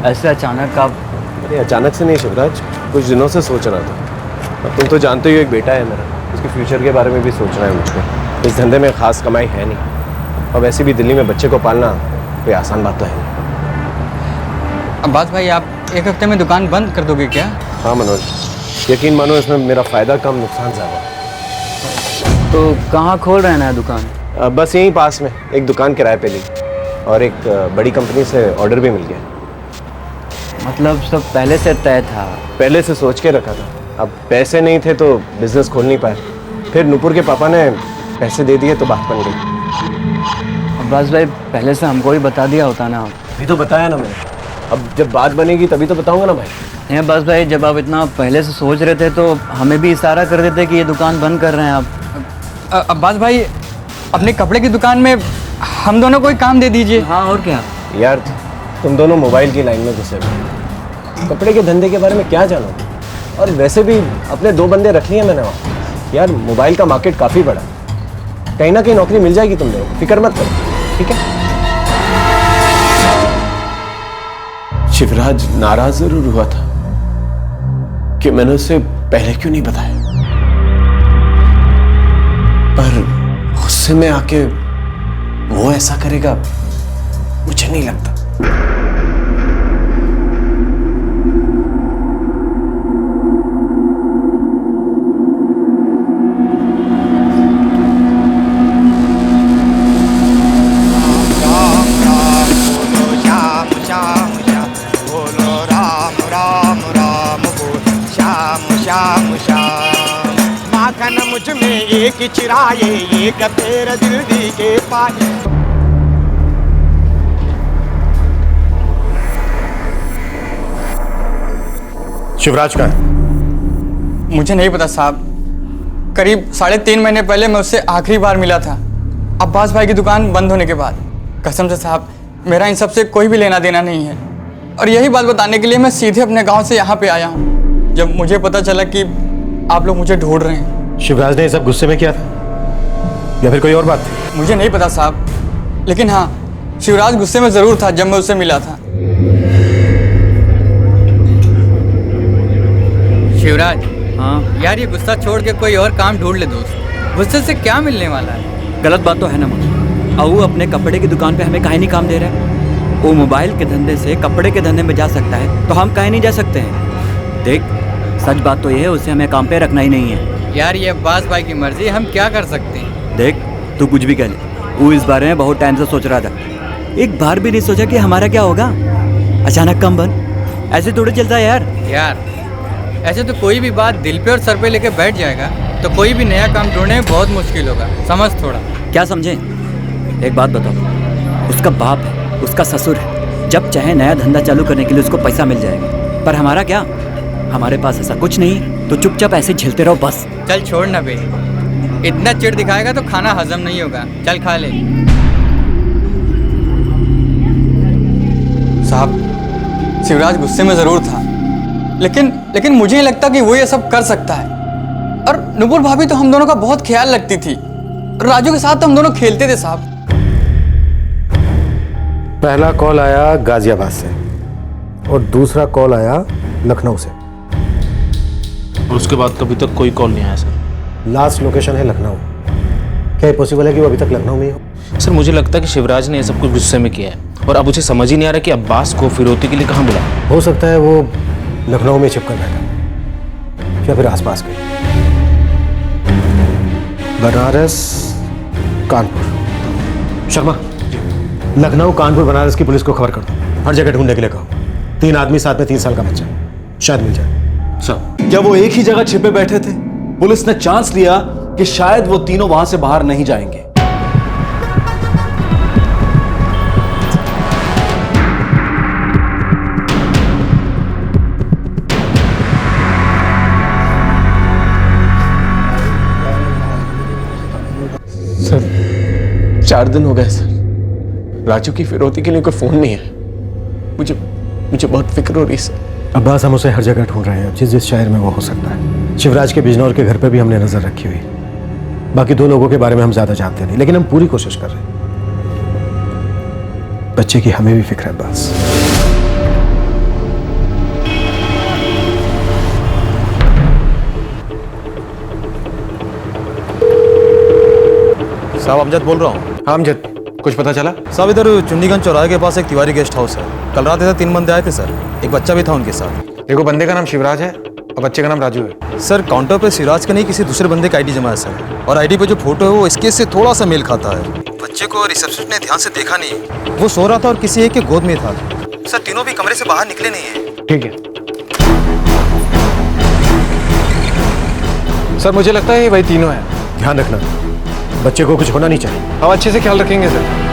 ऐसे अचानक आप?
अरे अचानक से नहीं शिवराज, कुछ दिनों से सोच रहा था। अब तुम तो जानते हो एक बेटा है मेरा, उसके फ्यूचर के बारे में भी सोचना है मुझको। इस धंधे में खास कमाई है नहीं और वैसे भी दिल्ली में बच्चे को पालना कोई आसान बात तो है नहीं।
अब्बास भाई आप एक हफ्ते में दुकान बंद कर दोगे क्या?
हाँ मनोज, यकीन मानो इसमें मेरा फायदा कम नुकसान ज्यादा।
तो कहाँ खोल रहे हैं नया दुकान?
बस यहीं पास में एक दुकान किराए पे ली और एक बड़ी कंपनी से ऑर्डर भी मिल गया।
मतलब सब पहले से तय था?
पहले से सोच के रखा था। अब पैसे नहीं थे तो बिजनेस खोल नहीं पाए, फिर नुपुर के पापा ने पैसे दे दिए तो बात बन गई।
अब्बास भाई पहले से हमको ही बता दिया होता ना।
अभी तो बताया ना मैंने, अब जब बात बनेगी तभी तो बताऊंगा ना भाई।
नहीं अब्बास भाई, जब आप इतना पहले से सोच रहे थे तो हमें भी इशारा कर देते कि ये दुकान बंद कर रहे हैं आप।
अब्बास भाई अपने कपड़े की दुकान में हम दोनों को ही काम दे दीजिए।
हाँ और क्या
यार, तुम दोनों मोबाइल की लाइन में घुसे हुए, कपड़े के धंधे के बारे में क्या जानोगे? और वैसे भी अपने 2 बंदे रख लिए मैंने वहाँ। यार मोबाइल का मार्केट काफ़ी बड़ा, कहीं ना कहीं नौकरी मिल जाएगी तुम लोगों को, फिक्र मत करो, ठीक है? शिवराज नाराज जरूर हुआ था कि मैंने उसे पहले क्यों नहीं बताया, पर गुस्से में आके वो ऐसा करेगा मुझे नहीं लगता।
मुझ में एक चिराए एक तेरा दिल दी के पाए।
शिवराज का है?
मुझे नहीं पता साहब, करीब 3.5 महीने पहले मैं उससे आखिरी बार मिला था, अब्बास भाई की दुकान बंद होने के बाद। कसम से साहब मेरा इन सब से कोई भी लेना देना नहीं है, और यही बात बताने के लिए मैं सीधे अपने गांव से यहाँ पे आया हूँ जब मुझे पता चला कि आप लोग मुझे ढूंढ रहे हैं।
शिवराज ने ये सब गुस्से में किया था या फिर कोई और बात थी?
मुझे नहीं पता साहब, लेकिन हाँ शिवराज गुस्से में जरूर था जब मैं उससे मिला था।
शिवराज, हाँ यार ये गुस्सा छोड़ के कोई और काम ढूंढ ले दोस्त, गुस्से से क्या मिलने वाला है?
गलत बात तो है ना मगर, अऊ अपने कपड़े की दुकान पे हमें काहे नहीं काम दे रहा है? वो मोबाइल के धंधे से कपड़े के धंधे में जा सकता है तो हम काहे नहीं जा सकते हैं? देख सच बात तो ये है, उसे हमें काम पे रखना ही नहीं है।
यार ये अब्बास भाई की मर्जी, हम क्या कर सकते हैं?
देख तू कुछ भी कह ले, वो इस बारे में बहुत टाइम से सोच रहा था, एक बार भी नहीं सोचा कि हमारा क्या होगा। अचानक कम बन, ऐसे थोड़े चलता है
यार ऐसे तो कोई भी बात दिल पे और सर पे लेके बैठ जाएगा तो कोई भी नया काम ढूंढने में बहुत मुश्किल होगा, समझ थोड़ा।
क्या समझे? एक बात बताओ, उसका बाप है, उसका ससुर है, जब चाहे नया धंधा चालू करने के लिए उसको पैसा मिल जाएगा, पर हमारा क्या? हमारे पास ऐसा कुछ नहीं, तो चुपचाप ऐसे झेलते रहो बस।
चल छोड़ ना बे, इतना चिढ़ दिखाएगा तो खाना हजम नहीं होगा, चल खा ले।
साहब शिवराज गुस्से में जरूर था, लेकिन मुझे नहीं लगता कि वो ये सब कर सकता है। और नुपुर भाभी तो हम दोनों का बहुत ख्याल रखती थी, राजू के साथ तो हम दोनों खेलते थे साहब।
पहला कॉल आया गाजियाबाद से और दूसरा कॉल आया लखनऊ से,
और उसके बाद कभी तक कोई कॉल नहीं आया सर।
लास्ट लोकेशन है लखनऊ। क्या ये पॉसिबल है कि वो अभी तक लखनऊ में ही हो?
सर मुझे लगता है कि शिवराज ने ये सब कुछ गुस्से में किया है और अब उसे समझ ही नहीं आ रहा कि अब्बास को फिरौती के लिए कहाँ बुलाया।
हो सकता है वो लखनऊ में छिपकर बैठा या फिर आसपास कहीं। बनारस, कानपुर। शर्मा, लखनऊ, कानपुर, बनारस की पुलिस को खबर कर दो, हर जगह ढूंढने के लिए कहो। 3 आदमी साथ में 3 साल का बच्चा, शायद मिल जाए।
सर, क्या वो एक ही जगह छिपे बैठे थे? पुलिस ने चांस लिया कि शायद वो तीनों वहां से बाहर नहीं जाएंगे।
सर 4 दिन हो गए सर, राजू की फिरौती के लिए कोई फोन नहीं है। मुझे बहुत फिक्र हो रही है सर।
अब्बास, हम उसे हर जगह ढूंढ रहे हैं, जिस शहर में वो हो सकता है। शिवराज के बिजनौर के घर पे भी हमने नजर रखी हुई। बाकी 2 लोगों के बारे में हम ज्यादा जानते नहीं, लेकिन हम पूरी कोशिश कर रहे हैं। बच्चे की हमें भी फिक्र है अब्बास।
साहब अमजद बोल रहा हूँ।
हाँ अमजद, कुछ पता चला?
साहब इधर चुन्नीगंज चौराहे के पास एक तिवारी गेस्ट हाउस है। कल रात इधर 3 बंदे आए थे सर, एक बच्चा भी था उनके साथ।
देखो, बंदे का नाम शिवराज है और बच्चे का नाम राजू है।
सर काउंटर पे शिवराज का नहीं, किसी दूसरे बंदे का आईडी जमा है सर, और आईडी पे जो फोटो है वो इस केस से थोड़ा सा मेल खाता है। बच्चे को रिसेप्शनिस्ट ने ध्यान से देखा नहीं, वो सो रहा था और किसी एक के गोद में था। सर तीनों भी कमरे से बाहर निकले नहीं है।
ठीक है
सर, मुझे लगता है ये वही तीनों हैं।
ध्यान रखना, बच्चे को कुछ होना नहीं चाहिए।
हम अच्छे से ख्याल रखेंगे सर।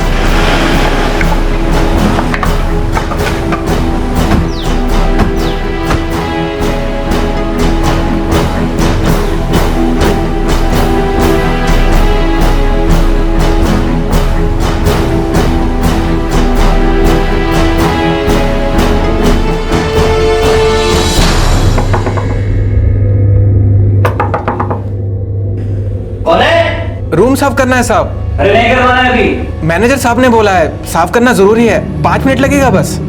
रूम साफ करना है साहब।
अरे नहीं करवाना है अभी।
मैनेजर साहब ने बोला है साफ करना जरूरी है, 5 मिनट लगेगा बस।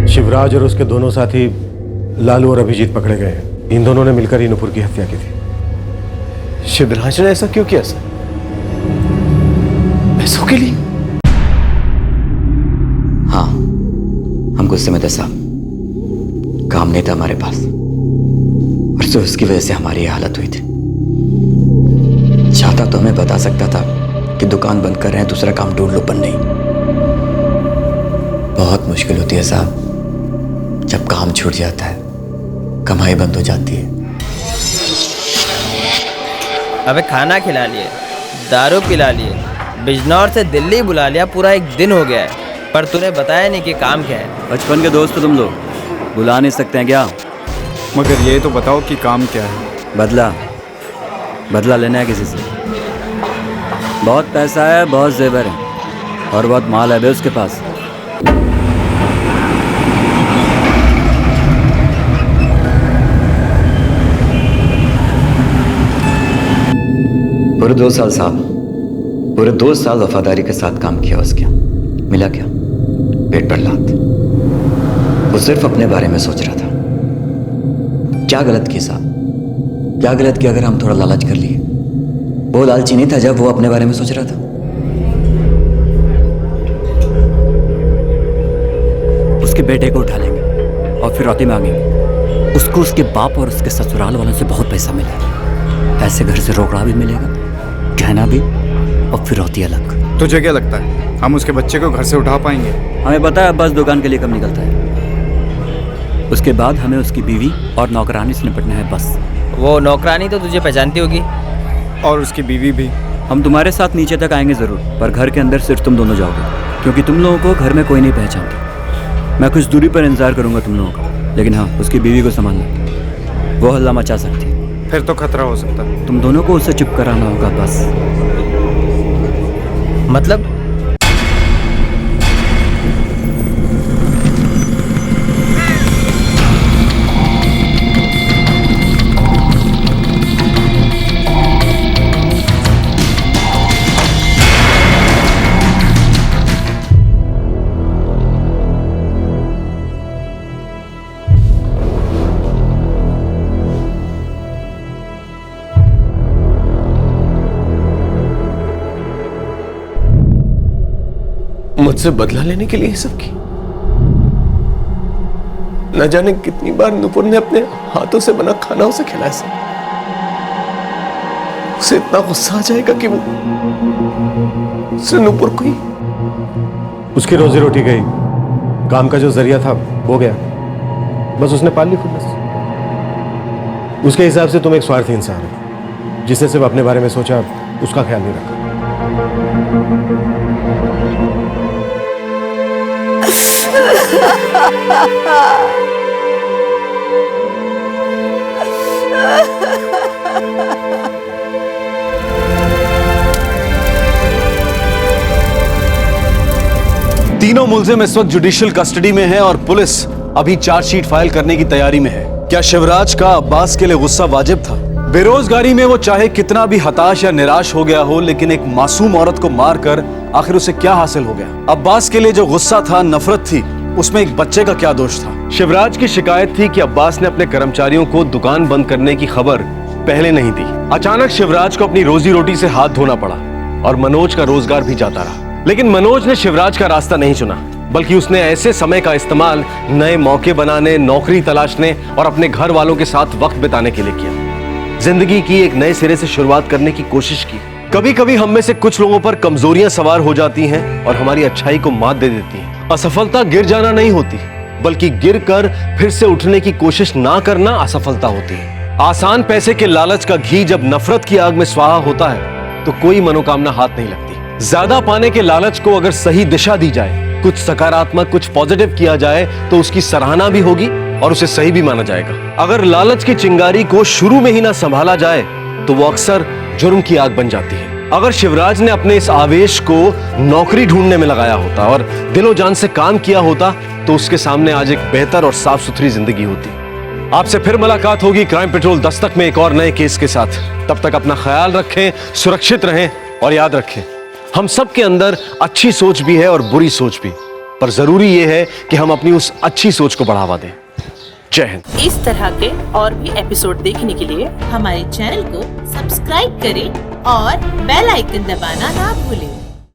शिवराज और उसके दोनों साथी लालू और अभिजीत पकड़े गए हैं। इन दोनों ने मिलकर ही नुपुर की हत्या की थी।
शिवराज ने ऐसा क्यों किया सर? पैसों के लिए?
हाँ, हम गुस्से में थे साहब, काम नहीं था हमारे पास और सिर्फ उसकी वजह से हमारी ये हालत हुई थी। चाहता तो हमें बता सकता था कि दुकान बंद कर रहे हैं, दूसरा काम ढूंढ लो, पर नहीं। बहुत मुश्किल होती है साहब जब काम छूट जाता है, कमाई बंद हो जाती है।
अबे खाना खिला लिए, दारू पिला लिए, बिजनौर से दिल्ली बुला लिया, पूरा 1 दिन हो गया है, पर तूने बताया नहीं कि काम क्या है।
बचपन के दोस्त हो तुम लोग, बुला नहीं सकते हैं क्या?
मगर ये तो बताओ कि काम क्या है।
बदला लेना है किसी से। बहुत पैसा है, बहुत जेवर है और बहुत माल है बे उसके पास। पूरे 2 साल साहब, पूरे 2 साल वफादारी के साथ काम किया उसके। मिला क्या? पेट पर लात। वो सिर्फ अपने बारे में सोच रहा था। क्या गलत किया साहब? क्या गलत किया अगर हम थोड़ा लालच कर लिए? वो लालची नहीं था जब वो अपने बारे में सोच रहा था। उसके बेटे को उठा लेंगे और फिर रौती मांगेंगे। उसको उसके बाप और उसके ससुराल वालों से बहुत पैसा मिलेगा। ऐसे घर से रोकड़ा भी मिलेगा, गहना भी, और फिर रौती अलग।
तुझे क्या लगता है हम उसके बच्चे को घर से उठा पाएंगे?
हमें पता है अब्बास दुकान के लिए कब निकलता है। उसके बाद हमें उसकी बीवी और नौकरानी से निपटना है बस।
वो नौकरानी तो तुझे पहचानती होगी।
और उसकी बीवी भी।
हम तुम्हारे साथ नीचे तक आएंगे ज़रूर, पर घर के अंदर सिर्फ तुम दोनों जाओगे, क्योंकि तुम लोगों को घर में कोई नहीं पहचानता। मैं कुछ दूरी पर इंतजार करूंगा तुम लोगों का, लेकिन हाँ, उसकी बीवी को संभालना, वो हल्ला मचा सकती है।
फिर तो खतरा हो सकता है।
तुम दोनों को उसे चुप कराना होगा बस।
मतलब?
मुझसे बदला लेने के लिए सब की। न जाने कितनी बार नुपुर ने अपने हाथों से बना खाना उसे खिलाया सर। उसे इतना गुस्सा आ जाएगा कि वो उसे नुपुर को ही।
उसकी रोजी रोटी गई, काम का जो जरिया था हो गया, बस उसने पाल ली खुन्नस। उसके हिसाब से तुम एक स्वार्थी इंसान हो जिसने सिर्फ अपने बारे में सोचा, उसका ख्याल नहीं रखा।
तीनों मुलजिम इस वक्त जुडिशियल कस्टडी में हैं और पुलिस अभी चार्जशीट फाइल करने की तैयारी में है। क्या शिवराज का अब्बास के लिए गुस्सा वाजिब था? बेरोजगारी में वो चाहे कितना भी हताश या निराश हो गया हो, लेकिन एक मासूम औरत को मारकर आखिर उसे क्या हासिल हो गया? अब्बास के लिए जो गुस्सा था, नफरत थी, उसमें एक बच्चे का क्या दोष था? शिवराज की शिकायत थी कि अब्बास ने अपने कर्मचारियों को दुकान बंद करने की खबर पहले नहीं दी। अचानक शिवराज को अपनी रोजी रोटी से हाथ धोना पड़ा और मनोज का रोजगार भी जाता रहा। लेकिन मनोज ने शिवराज का रास्ता नहीं चुना, बल्कि उसने ऐसे समय का इस्तेमाल नए मौके बनाने, नौकरी तलाशने और अपने घर वालों के साथ वक्त बिताने के लिए किया। जिंदगी की एक नए सिरे से शुरुआत करने की कोशिश की। कभी कभी हम में से कुछ लोगों पर कमजोरियां सवार हो जाती हैं और हमारी अच्छाई को मात दे देती हैं। असफलता गिर जाना नहीं होती, बल्कि गिरकर फिर से उठने की कोशिश ना करना असफलता होती है। आसान पैसे के लालच का घी जब नफरत की आग में स्वाहा होता है तो कोई मनोकामना हाथ नहीं लगती। ज्यादा पाने के लालच को अगर सही दिशा दी जाए, कुछ सकारात्मक, कुछ पॉजिटिव किया जाए, तो उसकी सराहना भी होगी और उसे सही भी माना जाएगा। अगर लालच की चिंगारी को शुरू में ही ना संभाला जाए तो वो अक्सर जुर्म की आग बन जाती है। अगर शिवराज ने अपने इस आवेश को नौकरी ढूंढने में लगाया होता और दिलो जान से काम किया होता तो उसके सामने आज एक बेहतर और साफ सुथरी जिंदगी होती। आपसे फिर मुलाकात होगी क्राइम पेट्रोल दस्तक में एक और नए केस के साथ। तब तक अपना ख्याल रखें, सुरक्षित रहें और याद रखें, हम सब के अंदर अच्छी सोच भी है और बुरी सोच भी, पर जरूरी यह है कि हम अपनी उस अच्छी सोच को बढ़ावा दें। जय हिंद।
इस तरह के और भी एपिसोड देखने के लिए हमारे चैनल को सब्सक्राइब करें और बेल आइकन दबाना ना भूलें।